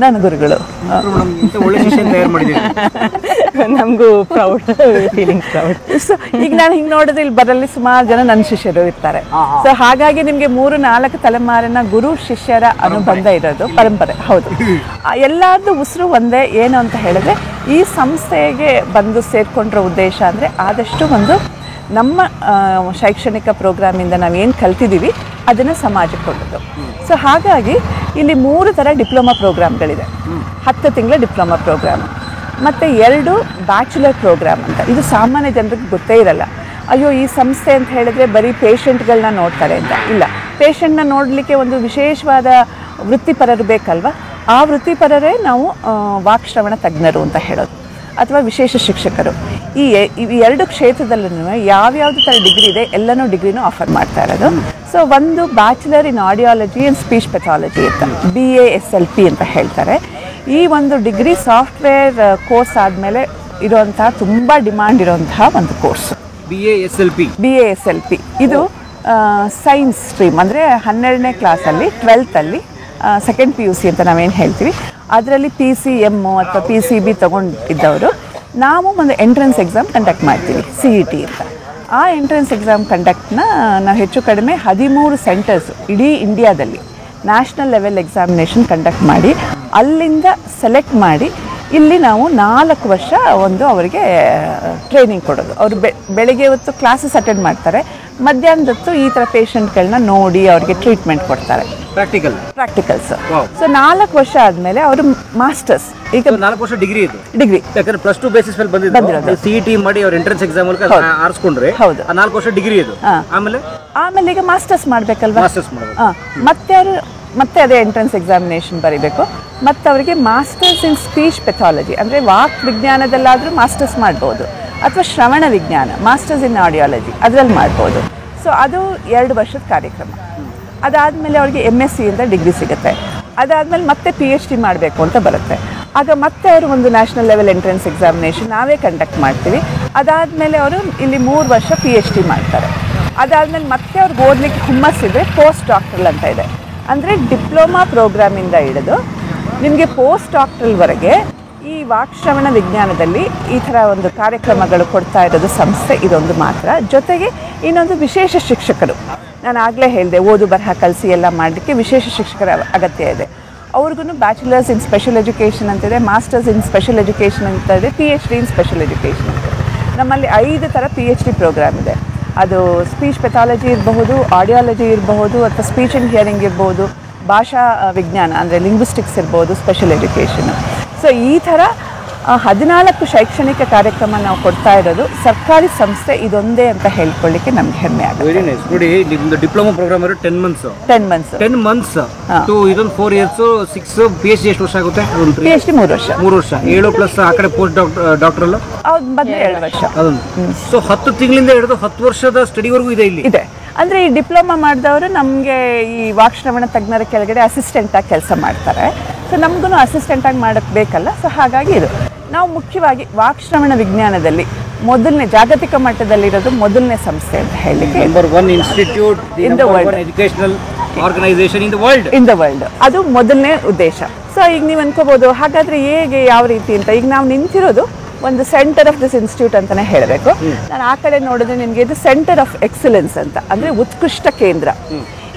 ನನ್ನ ಗುರುಗಳು. ನಮಗೂ ಪ್ರೌಡ್ ಫೀಲಿಂಗ್, ಪ್ರೌಡ್. ಸೊ ಈಗ ನಾನು ಹಿಂಗೆ ನೋಡಿದ್ರೆ ಇಲ್ಲಿ ಬರಲಿ ಸುಮಾರು ಜನ ನನ್ನ ಶಿಷ್ಯರು ಇರ್ತಾರೆ. ಸೊ ಹಾಗಾಗಿ ನಿಮಗೆ 3-4 ತಲೆಮಾರಿನ ಗುರು ಶಿಷ್ಯರ ಅನುಬಂಧ ಇರೋದು ಪರಂಪರೆ. ಹೌದು, ಎಲ್ಲರದ್ದು ಉಸಿರು ಒಂದೇ. ಏನು ಅಂತ ಹೇಳಿದ್ರೆ, ಈ ಸಂಸ್ಥೆಗೆ ಬಂದು ಸೇರ್ಕೊಂಡಿರೋ ಉದ್ದೇಶ ಅಂದರೆ ಆದಷ್ಟು ಒಂದು ನಮ್ಮ ಶೈಕ್ಷಣಿಕ ಪ್ರೋಗ್ರಾಮಿಂದ ನಾವು ಏನು ಕಲ್ತಿದ್ದೀವಿ ಅದನ್ನು ಸಮಾಜಕ್ಕೆ ಕೊಡೋದು. ಸೊ ಹಾಗಾಗಿ ಇಲ್ಲಿ 3 ಥರ ಡಿಪ್ಲೊಮಾ ಪ್ರೋಗ್ರಾಮ್ಗಳಿದೆ. 10 ತಿಂಗಳ ಡಿಪ್ಲೊಮಾ ಪ್ರೋಗ್ರಾಮ್. ಮತ್ತು 2 ಬ್ಯಾಚುಲರ್ ಪ್ರೋಗ್ರಾಮ್ ಅಂತ. ಇದು ಸಾಮಾನ್ಯ ಜನರಿಗೆ ಗೊತ್ತೇ ಇರಲ್ಲ. ಅಯ್ಯೋ ಈ ಸಂಸ್ಥೆ ಅಂತ ಹೇಳಿದ್ರೆ ಬರೀ ಪೇಷಂಟ್ಗಳನ್ನ ನೋಡ್ತಾರೆ ಅಂತ. ಇಲ್ಲ, ಪೇಷಂಟ್ನ ನೋಡಲಿಕ್ಕೆ ಒಂದು ವಿಶೇಷವಾದ ವೃತ್ತಿಪರರು ಬೇಕಲ್ವ. ಆ ವೃತ್ತಿಪರರೇ ನಾವು ವಾಕ್ಶ್ರವಣ ತಜ್ಞರು ಅಂತ ಹೇಳೋದು, ಅಥವಾ ವಿಶೇಷ ಶಿಕ್ಷಕರು. ಈ 2 ಕ್ಷೇತ್ರದಲ್ಲೂ ಯಾವ್ಯಾವ್ದು ಥರ ಡಿಗ್ರಿ ಇದೆ ಎಲ್ಲನೂ ಡಿಗ್ರಿನೂ ಆಫರ್ ಮಾಡ್ತಾ ಇರೋದು. ಸೊ ಒಂದು bachelor in audiology and speech pathology ಅಂತ BASLP ಅಂತ ಹೇಳ್ತಾರೆ. ಈ ಒಂದು ಡಿಗ್ರಿ ಸಾಫ್ಟ್ವೇರ್ ಕೋರ್ಸ್ ಆದಮೇಲೆ ಇರುವಂತಹ ತುಂಬ ಡಿಮಾಂಡ್ ಇರುವಂತಹ ಒಂದು ಕೋರ್ಸ್ BASLP. ಇದು ಸೈನ್ಸ್ ಸ್ಟ್ರೀಮ್, ಅಂದರೆ 12ನೇ ಕ್ಲಾಸಲ್ಲಿ 12th ಸೆಕೆಂಡ್ PUC ಅಂತ ನಾವೇನು ಹೇಳ್ತೀವಿ, ಅದರಲ್ಲಿ PCM ಅಥವಾ PCB ತೊಗೊಂಡಿದ್ದವರು ನಾವು ಒಂದು ಎಂಟ್ರೆನ್ಸ್ ಎಕ್ಸಾಮ್ ಕಂಡಕ್ಟ್ ಮಾಡ್ತೀವಿ, CET ಅಂತ. ಆ ಎಂಟ್ರೆನ್ಸ್ ಎಕ್ಸಾಮ್ ಕಂಡಕ್ಟ್ನ ನಾವು ಹೆಚ್ಚು ಕಡಿಮೆ 13 ಸೆಂಟರ್ಸ್ ಇಡೀ ಇಂಡಿಯಾದಲ್ಲಿ ನ್ಯಾಷನಲ್ ಲೆವೆಲ್ ಎಕ್ಸಾಮಿನೇಷನ್ ಕಂಡಕ್ಟ್ ಮಾಡಿ ಅಲ್ಲಿಂದ ಸೆಲೆಕ್ಟ್ ಮಾಡಿ ಇಲ್ಲಿ ನಾವು 4 ವರ್ಷ ಒಂದು ಅವರಿಗೆ ಟ್ರೈನಿಂಗ್ ಕೊಡೋದು. ಅವರು ಬೆಳಗ್ಗೆ ಹೊತ್ತು ಕ್ಲಾಸಸ್ ಅಟೆಂಡ್ ಮಾಡ್ತಾರೆ, ಮಧ್ಯಾಹ್ನದೊತ್ತು ಈ ಥರ ಪೇಷಂಟ್ಗಳನ್ನ ನೋಡಿ ಅವ್ರಿಗೆ ಟ್ರೀಟ್ಮೆಂಟ್ ಕೊಡ್ತಾರೆ, ಪ್ರಾಕ್ಟಿಕಲ್ಸ್. ಸೊ 4 ವರ್ಷ ಆದಮೇಲೆ ಅವರು ಮಾಸ್ಟರ್ಸ್. ಈಗ 4 ವರ್ಷ ಡಿಗ್ರಿ ಡಿಗ್ರಿ ಯಾಕಂದ್ರೆ +2 ಬೇಸಿಸ್ ಮೇಲೆ ಬಂದಿರೋದು. CET ಮಾಡಿ ಅವ್ರ ಎಂಟ್ರೆನ್ಸ್ ಎಕ್ಸಾಮ್ ಮೂಲಕ ಆರಿಸ್ಕೊಂಡ್ರೆ ಹೌದು 4 ವರ್ಷ ಡಿಗ್ರಿ ಇದು. ಆಮೇಲೆ ಈಗ ಮಾಸ್ಟರ್ಸ್ ಮಾಡಬೇಕಲ್ವಾ. ಮತ್ತೆ ಅದೇ ಎಂಟ್ರೆನ್ಸ್ ಎಕ್ಸಾಮಿನೇಷನ್ ಬರೀಬೇಕು. ಮತ್ತು ಅವರಿಗೆ ಮಾಸ್ಟರ್ಸ್ ಇನ್ ಸ್ಪೀಚ್ ಪೆಥಾಲಜಿ, ಅಂದರೆ ವಾಕ್ ವಿಜ್ಞಾನದಲ್ಲಾದರೂ ಮಾಸ್ಟರ್ಸ್ ಮಾಡ್ಬೋದು, ಅಥವಾ ಶ್ರವಣ ವಿಜ್ಞಾನ ಮಾಸ್ಟರ್ಸ್ ಇನ್ ಆಡಿಯಾಲಜಿ ಅದರಲ್ಲಿ ಮಾಡ್ಬೋದು. ಸೊ ಅದು 2 ವರ್ಷದ ಕಾರ್ಯಕ್ರಮ. ಅದಾದಮೇಲೆ ಅವ್ರಿಗೆ MSc ಅಂತ ಡಿಗ್ರಿ ಸಿಗುತ್ತೆ. ಅದಾದಮೇಲೆ ಮತ್ತೆ PhD ಮಾಡಬೇಕು ಅಂತ ಬರುತ್ತೆ. ಆಗ ಮತ್ತೆ ಅವರು ಒಂದು ನ್ಯಾಷನಲ್ ಲೆವೆಲ್ ಎಂಟ್ರೆನ್ಸ್ ಎಕ್ಸಾಮಿನೇಷನ್ ನಾವೇ ಕಂಡಕ್ಟ್ ಮಾಡ್ತೀವಿ. ಅದಾದಮೇಲೆ ಅವರು ಇಲ್ಲಿ 3 ವರ್ಷ PhD ಮಾಡ್ತಾರೆ. ಅದಾದಮೇಲೆ ಮತ್ತೆ ಅವ್ರಿಗೆ ಓದಲಿಕ್ಕೆ ಹುಮ್ಮಸ್ಸಿದ್ರೆ ಪೋಸ್ಟ್ ಡಾಕ್ಟರಲ್ ಅಂತ ಇದೆ, ಅಂದರೆ ಡಿಪ್ಲೊಮಾ ಪ್ರೋಗ್ರಾಮಿಂದ ಹಿಡಿದು ನಿಮಗೆ ಪೋಸ್ಟ್ ಡಾಕ್ಟರಲ್ವರೆಗೆ ಈ ವಾಕ್ಶ್ರವಣ ವಿಜ್ಞಾನದಲ್ಲಿ ಈ ಥರ ಒಂದು ಕಾರ್ಯಕ್ರಮಗಳು ಕೊಡ್ತಾ ಇರೋದು ಸಂಸ್ಥೆ ಇದೊಂದು ಮಾತ್ರ. ಜೊತೆಗೆ ಇನ್ನೊಂದು ವಿಶೇಷ ಶಿಕ್ಷಕರು, ನಾನು ಆಗಲೇ ಹೇಳಿದೆ ಓದು ಬರಹ ಕಲಿಸಿ ಎಲ್ಲ ಮಾಡಲಿಕ್ಕೆ ವಿಶೇಷ ಶಿಕ್ಷಕರ ಅಗತ್ಯ ಇದೆ. ಅವ್ರಿಗೂ ಬ್ಯಾಚುಲರ್ಸ್ ಇನ್ ಸ್ಪೆಷಲ್ ಎಜುಕೇಷನ್ ಅಂತಿದೆ, ಮಾಸ್ಟರ್ಸ್ ಇನ್ ಸ್ಪೆಷಲ್ ಎಜುಕೇಷನ್ ಅಂತ ಇದೆ, PhD ಇನ್ ಸ್ಪೆಷಲ್ ಎಜುಕೇಷನ್ ಅಂತ. ನಮ್ಮಲ್ಲಿ 5 ಥರ PhD ಪ್ರೋಗ್ರಾಮ್ ಇದೆ. ಅದು ಸ್ಪೀಚ್ ಪೆಥಾಲಜಿ ಇರಬಹುದು, ಆಡಿಯಾಲಜಿ ಇರಬಹುದು, ಅಥವಾ ಸ್ಪೀಚ್ ಆ್ಯಂಡ್ ಹಿಯರಿಂಗ್ ಇರ್ಬೋದು, ಭಾಷಾ ವಿಜ್ಞಾನ ಅಂದರೆ ಲಿಂಗ್ವಿಸ್ಟಿಕ್ಸ್ ಇರ್ಬೋದು, ಸ್ಪೆಷಲ್ ಎಜುಕೇಷನ್. ಸೊ ಈ ಥರ 14 ಶೈಕ್ಷಣಿಕ ಕಾರ್ಯಕ್ರಮ ನಾವು ಕೊಡ್ತಾ ಇರೋದು ಸರ್ಕಾರಿ ಸಂಸ್ಥೆ ಇದೊಂದೇ ಅಂತ ಹೇಳ್ಕೊಳ್ಳಿಕ್ಕೆ ನಮ್ಗೆ ಹೆಮ್ಮೆ ಆಗುತ್ತೆ. Very nice. ನೋಡಿ ನಿಮ್ದು diploma programme 10 months 10 months to ಇದೊಂದು 4 ಇಯರ್ಸ್ 6 PhD ಎಷ್ಟು ವರ್ಷ ಆಗುತ್ತೆ? PhD 3 ವರ್ಷ 7 ಪ್ಲಸ್ ಆ ಕಡೆ ಪೋಸ್ಟ್ ಡಾಕ್ಟರಲ್ ಅವ್ರು ಬಂದರೆ 2 ವರ್ಷ. ಸೊ 10 ತಿಂಗಳಿಂದ ಹಿಡಿದು 10 ವರ್ಷದ ಸ್ಟಡಿವರೆಗೂ ಇದೆ ಇಲ್ಲಿ ಇದೆ. ಅಂದರೆ ಈ ಡಿಪ್ಲೊಮಾ ಮಾಡಿದವರು ನಮಗೆ ಈ ವಾಕ್ಶ್ರವಣ ತಜ್ಞರ ಕೆಳಗಡೆ ಅಸಿಸ್ಟೆಂಟಾಗಿ ಕೆಲಸ ಮಾಡ್ತಾರೆ. ಸೊ ನಮಗೂ ಅಸಿಸ್ಟೆಂಟಾಗಿ ಮಾಡೋಕ್ಕೆ ಬೇಕಲ್ಲ. ಸೊ ಹಾಗಾಗಿ ಇದು ನಾವು ಮುಖ್ಯವಾಗಿ ವಾಕ್ಶ್ರವಣ ವಿಜ್ಞಾನದಲ್ಲಿ ಮೊದಲನೇ ಜಾಗತಿಕ ಮಟ್ಟದಲ್ಲಿರೋದು ಮೊದಲನೇ ಸಂಸ್ಥೆ ಅಂತ ಹೇಳಲಿಕ್ಕೆ. Number 1 institute in the world, educational organisation in the world, ಅದು ಮೊದಲನೇ ಉದ್ದೇಶ. ಸೊ ಈಗ ನೀವು ಅನ್ಕೋಬಹುದು ಹಾಗಾದ್ರೆ ಹೇಗೆ ಯಾವ ರೀತಿ ಅಂತ. ಈಗ ನಾವು ನಿಂತಿರೋದು ಒಂದು ಸೆಂಟರ್ ಆಫ್ ದಿಸ್ ಇನ್ಸ್ಟಿಟ್ಯೂಟ್ ಅಂತಲೇ ಹೇಳಬೇಕು. ನಾನು ಆ ಕಡೆ ನೋಡಿದ್ರೆ ನಿಮಗೆ ಇದು ಸೆಂಟರ್ ಆಫ್ ಎಕ್ಸಲೆನ್ಸ್ ಅಂತ, ಅಂದರೆ ಉತ್ಕೃಷ್ಟ ಕೇಂದ್ರ.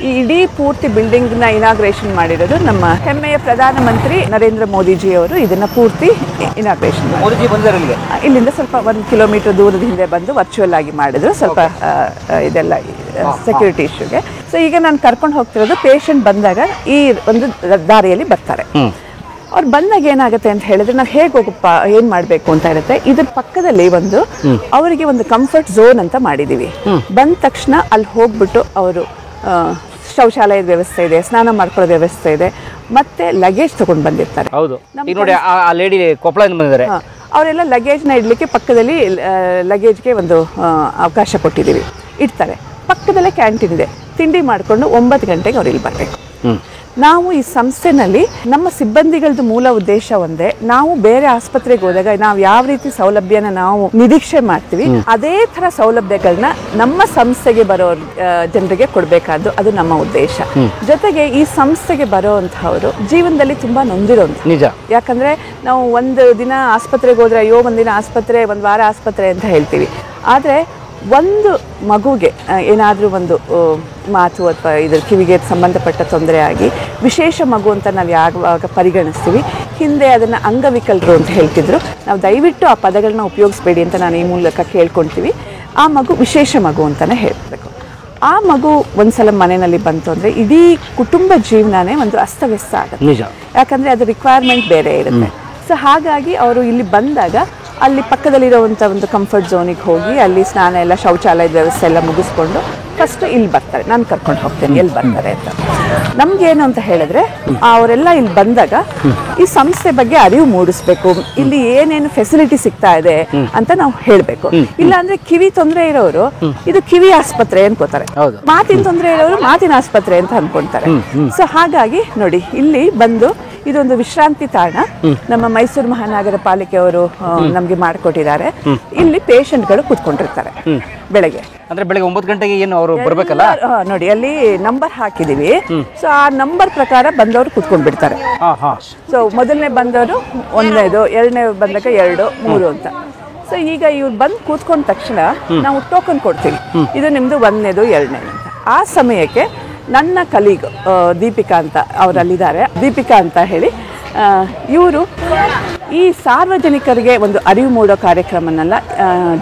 ಈ ಇಡೀ ಪೂರ್ತಿ ಬಿಲ್ಡಿಂಗ್ನ ಇನಾಗ್ರೇಷನ್ ಮಾಡಿರೋದು ನಮ್ಮ ಹೆಮ್ಮೆಯ ಪ್ರಧಾನಮಂತ್ರಿ ನರೇಂದ್ರ ಮೋದಿಜಿ ಅವರು ಇದನ್ನು ಪೂರ್ತಿ ಇನಾಗ್ರೇಷನ್ ಮಾಡಿದ್ರು. ಇಲ್ಲಿಂದ ಸ್ವಲ್ಪ 1 ಕಿಲೋಮೀಟರ್ ದೂರದ ಹಿಂದೆ ಬಂದು ವರ್ಚುವಲ್ ಆಗಿ ಮಾಡಿದ್ರು, ಸ್ವಲ್ಪ ಇದೆಲ್ಲ ಸೆಕ್ಯೂರಿಟಿ ಇಶ್ಯೂಗೆ. ಸೊ ಈಗ ನಾನು ಕರ್ಕೊಂಡು ಹೋಗ್ತಿರೋದು ಪೇಷಂಟ್ ಬಂದಾಗ ಈ ಒಂದು ದಾರಿಯಲ್ಲಿ ಬರ್ತಾರೆ. ಅವ್ರು ಬಂದಾಗ ಏನಾಗುತ್ತೆ ಅಂತ ಹೇಳಿದ್ರೆ ನಾವು ಹೇಗೆ ಹೋಗಪ್ಪ ಏನು ಮಾಡಬೇಕು ಅಂತ ಇರುತ್ತೆ. ಇದ್ರ ಪಕ್ಕದಲ್ಲಿ ಅವರಿಗೆ ಒಂದು ಕಂಫರ್ಟ್ ಝೋನ್ ಅಂತ ಮಾಡಿದ್ದೀವಿ. ಬಂದ ತಕ್ಷಣ ಅಲ್ಲಿ ಹೋಗ್ಬಿಟ್ಟು ಅವರು ಶೌಚಾಲಯದ ವ್ಯವಸ್ಥೆ ಇದೆ, ಸ್ನಾನ ಮಾಡ್ಕೊಳ್ಳೋ ವ್ಯವಸ್ಥೆ ಇದೆ, ಮತ್ತೆ ಲಗೇಜ್ ತಗೊಂಡು ಬಂದಿರ್ತಾರೆ. ಹೌದು, ಈಗ ನೋಡಿ ಆ ಲೇಡಿ ಕೊಪ್ಪಳದಿಂದ ಬಂದಿದ್ದಾರೆ. ಅವರೆಲ್ಲ ಲಗೇಜ್ನ ಇಡಲಿಕ್ಕೆ ಪಕ್ಕದಲ್ಲಿ ಲಗೇಜ್ಗೆ ಒಂದು ಅವಕಾಶ ಕೊಟ್ಟಿದ್ದೀವಿ, ಇಡ್ತಾರೆ. ಪಕ್ಕದಲ್ಲೇ ಕ್ಯಾಂಟೀನ್ ಇದೆ, ತಿಂಡಿ ಮಾಡಿಕೊಂಡು 9 ಗಂಟೆಗೆ ಅವ್ರು ಇಲ್ಲಿ ಬರಬೇಕು. ನಾವು ಈ ಸಂಸ್ಥೆನಲ್ಲಿ ನಮ್ಮ ಸಿಬ್ಬಂದಿಗಳದ್ದು ಮೂಲ ಉದ್ದೇಶ ಒಂದೇ, ನಾವು ಬೇರೆ ಆಸ್ಪತ್ರೆಗೆ ಹೋದಾಗ ನಾವು ಯಾವ ರೀತಿ ಸೌಲಭ್ಯನ ನಾವು ನಿರೀಕ್ಷೆ ಮಾಡ್ತೀವಿ ಅದೇ ಥರ ಸೌಲಭ್ಯಗಳನ್ನ ನಮ್ಮ ಸಂಸ್ಥೆಗೆ ಬರೋ ಜನರಿಗೆ ಕೊಡಬೇಕಾದ್ದು ಅದು ನಮ್ಮ ಉದ್ದೇಶ. ಜೊತೆಗೆ ಈ ಸಂಸ್ಥೆಗೆ ಬರೋವಂಥವ್ರು ಜೀವನದಲ್ಲಿ ತುಂಬ ನೊಂದಿರೋಂಥ ನಿಜ. ಯಾಕಂದರೆ ನಾವು ಒಂದು ದಿನ ಆಸ್ಪತ್ರೆಗೆ ಹೋದರೆ ಅಯ್ಯೋ ಒಂದಿನ ಆಸ್ಪತ್ರೆ, ಒಂದು ವಾರ ಆಸ್ಪತ್ರೆ ಅಂತ ಹೇಳ್ತೀವಿ. ಆದರೆ ಒಂದು ಮಗುಗೆ ಏನಾದರೂ ಒಂದು ಮಾತು ಅಥವಾ ಇದ್ರ ಕಿವಿಗೆ ಸಂಬಂಧಪಟ್ಟ ತೊಂದರೆ ಆಗಿ ವಿಶೇಷ ಮಗು ಅಂತ ನಾವು ಯಾವಾಗ ಪರಿಗಣಿಸ್ತೀವಿ, ಹಿಂದೆ ಅದನ್ನು ಅಂಗವಿಕಲರು ಅಂತ ಹೇಳ್ತಿದ್ರು. ನಾವು ದಯವಿಟ್ಟು ಆ ಪದಗಳನ್ನ ಉಪಯೋಗಿಸ್ಬೇಡಿ ಅಂತ ನಾನು ಈ ಮೂಲಕ ಕೇಳ್ಕೊಳ್ತೀವಿ. ಆ ಮಗು ವಿಶೇಷ ಮಗು ಅಂತಲೇ ಹೇಳಬೇಕು. ಆ ಮಗು ಒಂದ್ಸಲ ಮನೆಯಲ್ಲಿ ಬಂತು ಅಂದರೆ ಇಡೀ ಕುಟುಂಬ ಜೀವನನೇ ಒಂದು ಅಸ್ತವ್ಯಸ್ತ ಆಗುತ್ತೆ. ಯಾಕಂದರೆ ಅದು ರಿಕ್ವೈರ್ಮೆಂಟ್ ಬೇರೆ ಇರುತ್ತೆ. ಸೊ ಹಾಗಾಗಿ ಅವರು ಇಲ್ಲಿ ಬಂದಾಗ ಅಲ್ಲಿ ಪಕ್ಕದಲ್ಲಿರುವಂಥ ಒಂದು ಕಂಫರ್ಟ್ ಝೋನಿಗೆ ಹೋಗಿ ಅಲ್ಲಿ ಸ್ನಾನ ಎಲ್ಲ ಶೌಚಾಲಯದ ವ್ಯವಸ್ಥೆ ಎಲ್ಲ ಮುಗಿಸ್ಕೊಂಡು ಫಸ್ಟ್ ಇಲ್ಲಿ ಬರ್ತಾರೆ. ನಾನು ಕರ್ಕೊಂಡು ಹೋಗ್ತೇನೆ ಎಲ್ಲಿ ಬರ್ತಾರೆ ಅಂತ. ನಮ್ಗೇನು ಅಂತ ಹೇಳಿದ್ರೆ ಅವರೆಲ್ಲ ಇಲ್ಲಿ ಬಂದಾಗ ಈ ಸಂಸ್ಥೆ ಬಗ್ಗೆ ಅರಿವು ಮೂಡಿಸ್ಬೇಕು, ಇಲ್ಲಿ ಏನೇನು ಫೆಸಿಲಿಟಿ ಸಿಗ್ತಾ ಇದೆ ಅಂತ ನಾವು ಹೇಳಬೇಕು. ಇಲ್ಲ ಅಂದ್ರೆ ಕಿವಿ ತೊಂದರೆ ಇರೋರು ಇದು ಕಿವಿ ಆಸ್ಪತ್ರೆ ಅನ್ಕೋತಾರೆ, ಮಾತಿನ ತೊಂದರೆ ಇರೋರು ಮಾತಿನ ಆಸ್ಪತ್ರೆ ಅಂತ ಅನ್ಕೊಂತಾರೆ. ಸೊ ಹಾಗಾಗಿ ನೋಡಿ ಇಲ್ಲಿ ಬಂದು ಇದೊಂದು ವಿಶ್ರಾಂತಿ ತಾಣ ನಮ್ಮ ಮೈಸೂರು ಮಹಾನಗರ ಪಾಲಿಕೆಯವರು ನಮ್ಗೆ ಮಾಡಿಕೊಟ್ಟಿದ್ದಾರೆ. ಇಲ್ಲಿ ಪೇಷಂಟ್ಗಳು ಕೂತ್ಕೊಂಡಿರ್ತಾರೆ ಬೆಳಗ್ಗೆ. ಅಂದ್ರೆ ಬೆಳಗ್ಗೆ 9 ಗಂಟೆಗೆ ಏನು ಅವರು ಬರ್ಬೇಕಲ್ಲ? ನೋಡಿ ಅಲ್ಲಿ ನಂಬರ್ ಹಾಕಿದೀವಿ. ಸೊ ಆ ನಂಬರ್ ಪ್ರಕಾರ ಬಂದವರು ಕೂತ್ಕೊಂಡ್ ಬಿಡ್ತಾರೆ. ಸೊ ಮೊದಲನೇ ಬಂದವರು 1ನೇದು, 2ನೇ ಬಂದಾಗ 2, 3 ಅಂತ. ಸೊ ಈಗ ಇವ್ರು ಬಂದು ಕೂತ್ಕೊಂಡ ತಕ್ಷಣ ನಾವು ಟೋಕನ್ ಕೊಡ್ತೀವಿ, ಇದು ನಿಮ್ದು 1ನೇದು 2ನೇದು ಅಂತ. ಆ ಸಮಯಕ್ಕೆ ನನ್ನ ಕಲೀಗ್ ದೀಪಿಕಾ ಅಂತ ಅವರಲ್ಲಿದ್ದಾರೆ, ದೀಪಿಕಾ ಅಂತ ಹೇಳಿ ಇವರು ಈ ಸಾರ್ವಜನಿಕರಿಗೆ ಒಂದು ಅರಿವು ಮೂಡೋ ಕಾರ್ಯಕ್ರಮನೆಲ್ಲ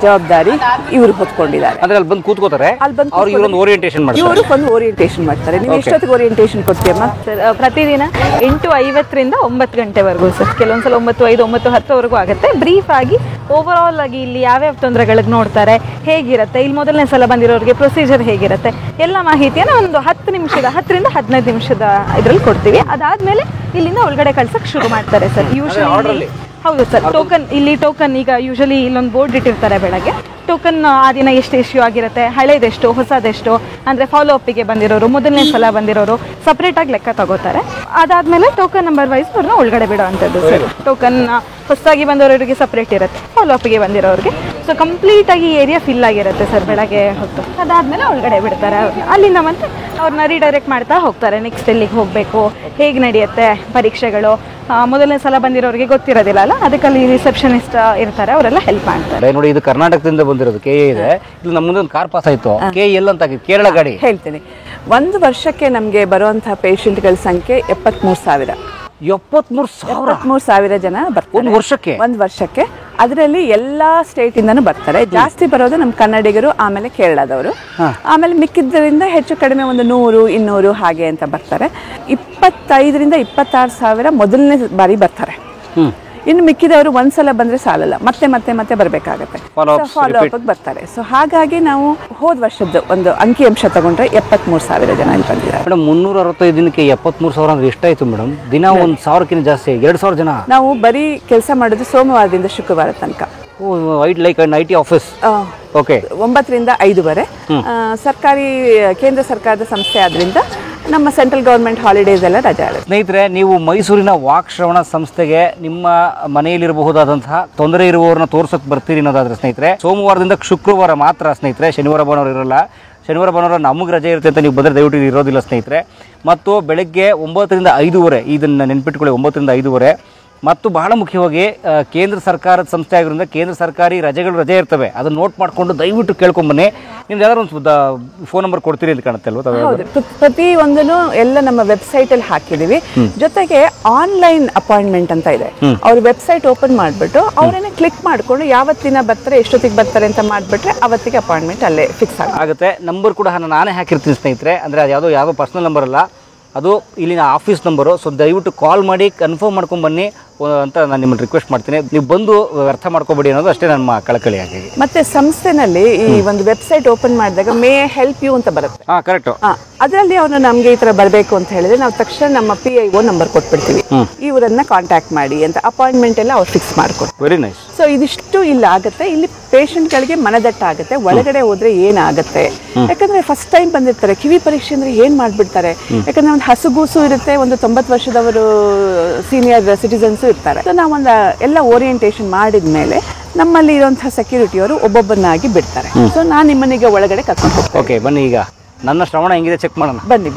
ಜವಾಬ್ದಾರಿ ಇವರು ಹೊತ್ಕೊಂಡಿದ್ದಾರೆ. ಅಂದ್ರೆ ಅಲ್ಲಿ ಬಂದು ಕೂತ್ಕೋತಾರೆ, ಒಂದು ಓರಿಯೆಂಟೇಷನ್ ಮಾಡ್ತಾರೆ. ಇವರು ಒಂದು ಓರಿಯೆಂಟೇಷನ್ ಮಾಡ್ತಾರೆ. ನೀವು ಎಷ್ಟೊತ್ತಿಗೆ ಓರಿಯೆಂಟೇಷನ್ ಕೊಡ್ತೀಯಮ್ಮ? ಸರ್ ಪ್ರತಿದಿನ 8:50ರಿಂದ 9 ಗಂಟೆವರೆಗೂ ಸರ್. ಕೆಲವೊಂದ್ಸಲ 9:05, 9:10ವರೆಗೂ ಆಗುತ್ತೆ. ಬ್ರೀಫ್ ಆಗಿ ಓವರ್ ಆಲ್ ಆಗಿ ಇಲ್ಲಿ ಯಾವ್ಯಾವ ತೊಂದರೆಗಳಿಗೆ ನೋಡ್ತಾರೆ, ಹೇಗಿರುತ್ತೆ, ಇಲ್ಲಿ ಮೊದಲನೇ ಸಲ ಬಂದಿರೋರಿಗೆ ಪ್ರೊಸೀಜರ್ ಹೇಗಿರುತ್ತೆ, ಎಲ್ಲ ಮಾಹಿತಿಯನ್ನು ಒಂದು 10ರಿಂದ 15 ನಿಮಿಷದ ಇದ್ರಲ್ಲಿ ಕೊಡ್ತೀವಿ. ಅದಾದ್ಮೇಲೆ ಇಲ್ಲಿಂದ ಒಳಗಡೆ ಕಳ್ಸಕ್ ಶುರು ಮಾಡ್ತಾರೆ ಸರ್. ಯೂಶಲಿ ಹೌದು ಸರ್. ಟೋಕನ್ ಈಗ ಯೂಶಲಿ ಇಲ್ಲೊಂದು ಬೋರ್ಡ್ ಇಟ್ಟಿರ್ತಾರೆ ಬೆಳಗ್ಗೆ. ಟೋಕನ್ ಆ ದಿನ ಎಷ್ಟು ಇಶ್ಯೂ ಆಗಿರುತ್ತೆ, ಹಳೇದೆಷ್ಟು ಹೊಸದೆಷ್ಟು ಅಂದರೆ ಫಾಲೋ ಅಪ್ಪಿಗೆ ಬಂದಿರೋರು, ಮೊದಲನೇ ಸಲ ಬಂದಿರೋರು ಸಪ್ರೇಟಾಗಿ ಲೆಕ್ಕ ತಗೋತಾರೆ. ಅದಾದಮೇಲೆ ಟೋಕನ್ ನಂಬರ್ ವೈಸ್ ಅವ್ರನ್ನ ಒಳಗಡೆ ಬಿಡೋ ಅಂಥದ್ದು ಸರ್. ಟೋಕನ್ ಹೊಸದಾಗಿ ಬಂದವರಿಗೆ ಸಪ್ರೇಟ್ ಇರುತ್ತೆ, ಫಾಲೋ ಅಪ್ಪಿಗೆ ಬಂದಿರೋರಿಗೆ. ಸೊ ಕಂಪ್ಲೀಟಾಗಿ ಏರಿಯಾ ಫಿಲ್ ಆಗಿರುತ್ತೆ ಸರ್ ಬೆಳಗ್ಗೆ ಹೊತ್ತು. ಅದಾದಮೇಲೆ ಒಳಗಡೆ ಬಿಡ್ತಾರೆ ಅವ್ರನ್ನ. ಅಲ್ಲಿಂದ ಮತ್ತೆ ಅವ್ರನ್ನ ರೀಡೈರೆಕ್ಟ್ ಮಾಡ್ತಾ ಹೋಗ್ತಾರೆ, ನೆಕ್ಸ್ಟ್ ಎಲ್ಲಿಗೆ ಹೋಗಬೇಕು, ಹೇಗೆ ನಡೆಯುತ್ತೆ ಪರೀಕ್ಷೆಗಳು. ಮೊದಲನೇ ಸಲ ಬಂದಿರೋರಿಗೆ ಗೊತ್ತಿರೋದಿಲ್ಲ ಅಲ್ಲ, ಅದಕ್ಕೆ ಅಲ್ಲಿ ರಿಸೆಪ್ಷನಿಸ್ಟ್ ಇರ್ತಾರೆ, ಅವರೆಲ್ಲ ಹೆಲ್ಪ್ ಮಾಡ್ತಾರೆ. ನೋಡಿ ಇದು ಕರ್ನಾಟಕದಿಂದ ಬಂದಿರೋದು KA ಇದೆ. ಇಲ್ಲಿ ನಮ್ಮ ಮುಂದೆ ಒಂದು ಕಾರ್ ಪಾಸ್ ಆಯ್ತು, KL ಅಂತ ಕೇರಳ ಗಾಡಿ. ಹೇಳ್ತೀನಿ, 1 ವರ್ಷಕ್ಕೆ ನಮಗೆ ಬರುವಂತಹ ಪೇಷಂಟ್ಗಳ ಸಂಖ್ಯೆ 73,000. 73,000 ಜನ ಬರ್ತಾರೆ ಒಂದು ವರ್ಷಕ್ಕೆ. ಅದರಲ್ಲಿ ಎಲ್ಲಾ ಸ್ಟೇಟ್ ಇಂದಾನು ಬರ್ತಾರೆ. ಜಾಸ್ತಿ ಬರೋದು ನಮ್ಮ ಕನ್ನಡಿಗರು, ಆಮೇಲೆ ಕೇರಳದವರು, ಆಮೇಲೆ ಮಿಕ್ಕಿದ್ದರಿಂದ ಹೆಚ್ಚು ಕಡಿಮೆ ಒಂದು 100, 200 ಹಾಗೆ ಅಂತ ಬರ್ತಾರೆ. 25,000ರಿಂದ 26,000 ಮೊದಲನೇ ಬಾರಿ ಬರ್ತಾರೆ. ಇನ್ನು ಮಿಕ್ಕಿದವರು ಒಂದ್ಸಲ ಬಂದ್ರೆ ಸಾಲಲ್ಲ, ಮತ್ತೆ ಮತ್ತೆ ಮತ್ತೆ ಬರ್ಬೇಕಾಗತ್ತೆ, ಫಾಲೋ ಅಪ್ ಬರ್ತಾರೆ. ಸೊ ಹಾಗಾಗಿ ನಾವು ಹೋದ ವರ್ಷದ್ದು ಒಂದು ಅಂಕಿಅಂಶ ತಗೊಂಡ್ರೆ 73,000 ಜನ ಇಲ್ಲಿ ಬಂದಿದ್ದಾರೆ. ಮೇಡಮ್ 365 ದಿನಕ್ಕೆ 73,000 ಅಂದ್ರೆ ಎಷ್ಟಾಯ್ತು ಮೇಡಮ್? ದಿನ 1,000ಕ್ಕಿಂತ ಜಾಸ್ತಿ, 2,000 ಜನ. ನಾವು ಬರೀ ಕೆಲಸ ಮಾಡೋದು ಸೋಮವಾರದಿಂದ ಶುಕ್ರವಾರ ತನಕ. Like IT office. ಓಕೆ. 9ರಿಂದ 5ವರೆ. ಸರ್ಕಾರಿ ಕೇಂದ್ರ ಸರ್ಕಾರದ ಸಂಸ್ಥೆ ಆದ್ರಿಂದ ನಮ್ಮ ಸೆಂಟ್ರಲ್ ಗವರ್ಮೆಂಟ್ ಹಾಲಿಡೇಸ್ ಎಲ್ಲ ರಜೆ ಆಗುತ್ತೆ. ಸ್ನೇಹಿತರೆ, ನೀವು ಮೈಸೂರಿನ ವಾಕ್ ಶ್ರವಣ ಸಂಸ್ಥೆಗೆ ನಿಮ್ಮ ಮನೆಯಲ್ಲಿರಬಹುದಾದಂತಹ ತೊಂದರೆ ಇರುವವರನ್ನ ತೋರ್ಸಕ್ ಬರ್ತೀರಿ ಅನ್ನೋದಾದ್ರೆ ಸ್ನೇಹಿತರೆ, ಸೋಮವಾರದಿಂದ ಶುಕ್ರವಾರ ಮಾತ್ರ ಸ್ನೇಹಿತರೆ. ಶನಿವಾರ ಭಾನುವಾರ ಇರಲ್ಲ. ಶನಿವಾರ ಭಾನುವಾರ ನಮಗೆ ರಜೆ ಇರುತ್ತೆ ಅಂತ ನೀವು ಬಂದರೆ ದಯವಿಟ್ಟು ಇರೋದಿಲ್ಲ ಸ್ನೇಹಿತರೆ. ಮತ್ತು ಬೆಳಗ್ಗೆ 9ರಿಂದ 5ವರೆ, ಇದನ್ನು ನೆನ್ಪಿಟ್ಕೊಳ್ಳಿ, 9ರಿಂದ 5ವರೆ. ಮತ್ತು ಬಹಳ ಮುಖ್ಯವಾಗಿ ಕೇಂದ್ರ ಸರ್ಕಾರದ ಸಂಸ್ಥೆ ಆಗಿರೋದ್ರಿಂದ ಕೇಂದ್ರ ಸರ್ಕಾರಿ ರಜೆ ಇರ್ತವೆ, ಅದನ್ನ ನೋಟ್ ಮಾಡಿಕೊಂಡು ದಯವಿಟ್ಟು ಕೇಳ್ಕೊಂಬನ್ನಿ. ನಿಮ್ದು ಯಾವ್ದಾದ್ರು ಒಂದು ಫೋನ್ ನಂಬರ್ ಕೊಡ್ತೀರಿ ಅಂತ ಕಾಣುತ್ತೆ ಅಲ್ವಾ? ಪ್ರತಿ ಒಂದನ್ನು ಎಲ್ಲ ನಮ್ಮ ವೆಬ್ಸೈಟ್ ಅಲ್ಲಿ ಹಾಕಿದೀವಿ. ಜೊತೆಗೆ ಆನ್ಲೈನ್ ಅಪಾಯಿಂಟ್ಮೆಂಟ್ ಅಂತ ಇದೆ. ಅವ್ರ ವೆಬ್ಸೈಟ್ ಓಪನ್ ಮಾಡಿಬಿಟ್ಟು ಅವರೇನೆ ಕ್ಲಿಕ್ ಮಾಡ್ಕೊಂಡು ಯಾವತ್ತಿನ ಬರ್ತಾರೆ, ಎಷ್ಟೊತ್ತಿಗೆ ಬರ್ತಾರೆ ಅಂತ ಮಾಡಿಬಿಟ್ರೆ ಅವತ್ತಿಗೆ ಅಪಾಯಿಂಟ್ಮೆಂಟ್ ಅಲ್ಲೇ ಫಿಕ್ಸ್ ಆಗುತ್ತೆ. ನಂಬರ್ ಕೂಡ ನಾನೇ ಹಾಕಿರ್ತೀನಿ ಸ್ನೇಹಿತರೆ. ಅಂದರೆ ಅದು ಯಾವುದೋ ಪರ್ಸನಲ್ ನಂಬರ್ ಅಲ್ಲ, ಅದು ಇಲ್ಲಿನ ಆಫೀಸ್ ನಂಬರು. ಸೊ ದಯವಿಟ್ಟು ಕಾಲ್ ಮಾಡಿ ಕನ್ಫರ್ಮ್ ಮಾಡ್ಕೊಂಡು ಬನ್ನಿ ಅಂತ ನಾನು ನಿಮ್ಮನ್ನು ರಿಕ್ವೆಸ್ಟ್ ಮಾಡ್ತೀನಿ. ನೀವು ಬಂದು ವ್ಯರ್ಥ ಮಾಡ್ಕೋಬೇಡಿ ಅನ್ನೋದು ಅಷ್ಟೇ ನಮ್ಮ ಕಳಕಳಿ. ಆಗಿ ಮತ್ತೆ ಸಂಸ್ಥೆನಲ್ಲಿ ಈ ಒಂದು ವೆಬ್ಸೈಟ್ ಓಪನ್ ಮಾಡಿದಾಗ ಮೇ ಹೆಲ್ಪ್ ಯು ಅಂತ ಬರುತ್ತೆ. ಕರೆಕ್ಟ್. ಅದರಲ್ಲಿ ಅವರು ನಮ್ಗೆ ಈ ತರ ಬರಬೇಕು ಅಂತ ಹೇಳಿದ್ರೆ ನಾವು ತಕ್ಷಣ ನಮ್ಮ PIO ನಂಬರ್ ಕೊಟ್ಬಿಡ್ತೀವಿ, ಇವರನ್ನ ಕಾಂಟ್ಯಾಕ್ಟ್ ಮಾಡಿ ಅಂತ. ಅಪಾಯಿಂಟ್ಮೆಂಟ್ ಎಲ್ಲ ಅವ್ರು ಫಿಕ್ಸ್ ಮಾಡ್ಕೊಡ್ತಾರೆ. Very nice. ಸೊ ಇದಿಷ್ಟು ಇಲ್ಲ ಆಗುತ್ತೆ. ಇಲ್ಲಿ ಪೇಷಂಟ್ಗಳಿಗೆ ಮನದಟ್ಟ ಆಗುತ್ತೆ, ಒಳಗಡೆ ಹೋದ್ರೆ ಏನಾಗುತ್ತೆ. ಯಾಕಂದ್ರೆ ಫಸ್ಟ್ ಟೈಮ್ ಬಂದಿರ್ತಾರೆ, ಕಿವಿ ಪರೀಕ್ಷೆ ಅಂದ್ರೆ ಏನ್ ಮಾಡ್ಬಿಡ್ತಾರೆ. ಯಾಕಂದ್ರೆ ಒಂದು ಹಸುಗೂಸು ಇರುತ್ತೆ, ಒಂದು 90 ವರ್ಷದವರು ಸೀನಿಯರ್ ಸಿಟಿಸನ್ಸ್ ಇರ್ತಾರೆ. ಸೊ ನಾವೊಂದು ಎಲ್ಲ ಓರಿಯೆಂಟೇಷನ್ ಮಾಡಿದ್ಮೇಲೆ ನಮ್ಮಲ್ಲಿ ಇರುವಂತಹ ಸೆಕ್ಯೂರಿಟಿಯವರು ಒಬ್ಬೊಬ್ಬರನ್ನಾಗಿ ಬಿಡ್ತಾರೆ. ಸೊ ನಾನು ನಿಮ್ಮನ್ನೀಗ ಒಳಗಡೆ ಕರ್ಕೊಂಡು ಹೋಗ್ತೀನಿ. ಓಕೆ, ಬನ್ನಿ. ಈಗ ನನ್ನ ಶ್ರವಣ ಹೆಂಗಿದೆ ಚೆಕ್ ಮಾಡೋಣ. ಬನ್ನಿ.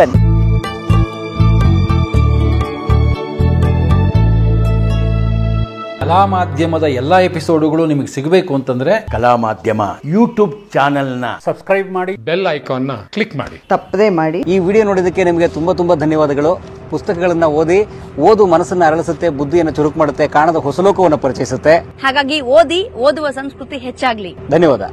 ಕಲಾ ಮಾಧ್ಯಮದ ಎಲ್ಲಾ ಎಪಿಸೋಡುಗಳು ನಿಮಗೆ ಸಿಗಬೇಕು ಅಂತಂದ್ರೆ ಕಲಾ ಮಾಧ್ಯಮ ಯೂಟ್ಯೂಬ್ ಚಾನೆಲ್ನ ಸಬ್ಸ್ಕ್ರೈಬ್ ಮಾಡಿ, ಬೆಲ್ ಐಕಾನ್ನ ಕ್ಲಿಕ್ ಮಾಡಿ, ತಪ್ಪದೇ ಮಾಡಿ. ಈ ವಿಡಿಯೋ ನೋಡಿದ್ದಕ್ಕೆ ನಿಮಗೆ ತುಂಬಾ ಧನ್ಯವಾದಗಳು. ಪುಸ್ತಕಗಳನ್ನ ಓದು ಮನಸ್ಸನ್ನ ಅರಳಿಸುತ್ತೆ, ಬುದ್ಧಿಯನ್ನು ಚುರುಕು ಮಾಡುತ್ತೆ, ಕಾಣದ ಹೊಸಲೋಕವನ್ನು ಪರಿಚಯಿಸುತ್ತೆ. ಹಾಗಾಗಿ ಓದುವ ಸಂಸ್ಕೃತಿ ಹೆಚ್ಚಾಗ್ಲಿ. ಧನ್ಯವಾದ.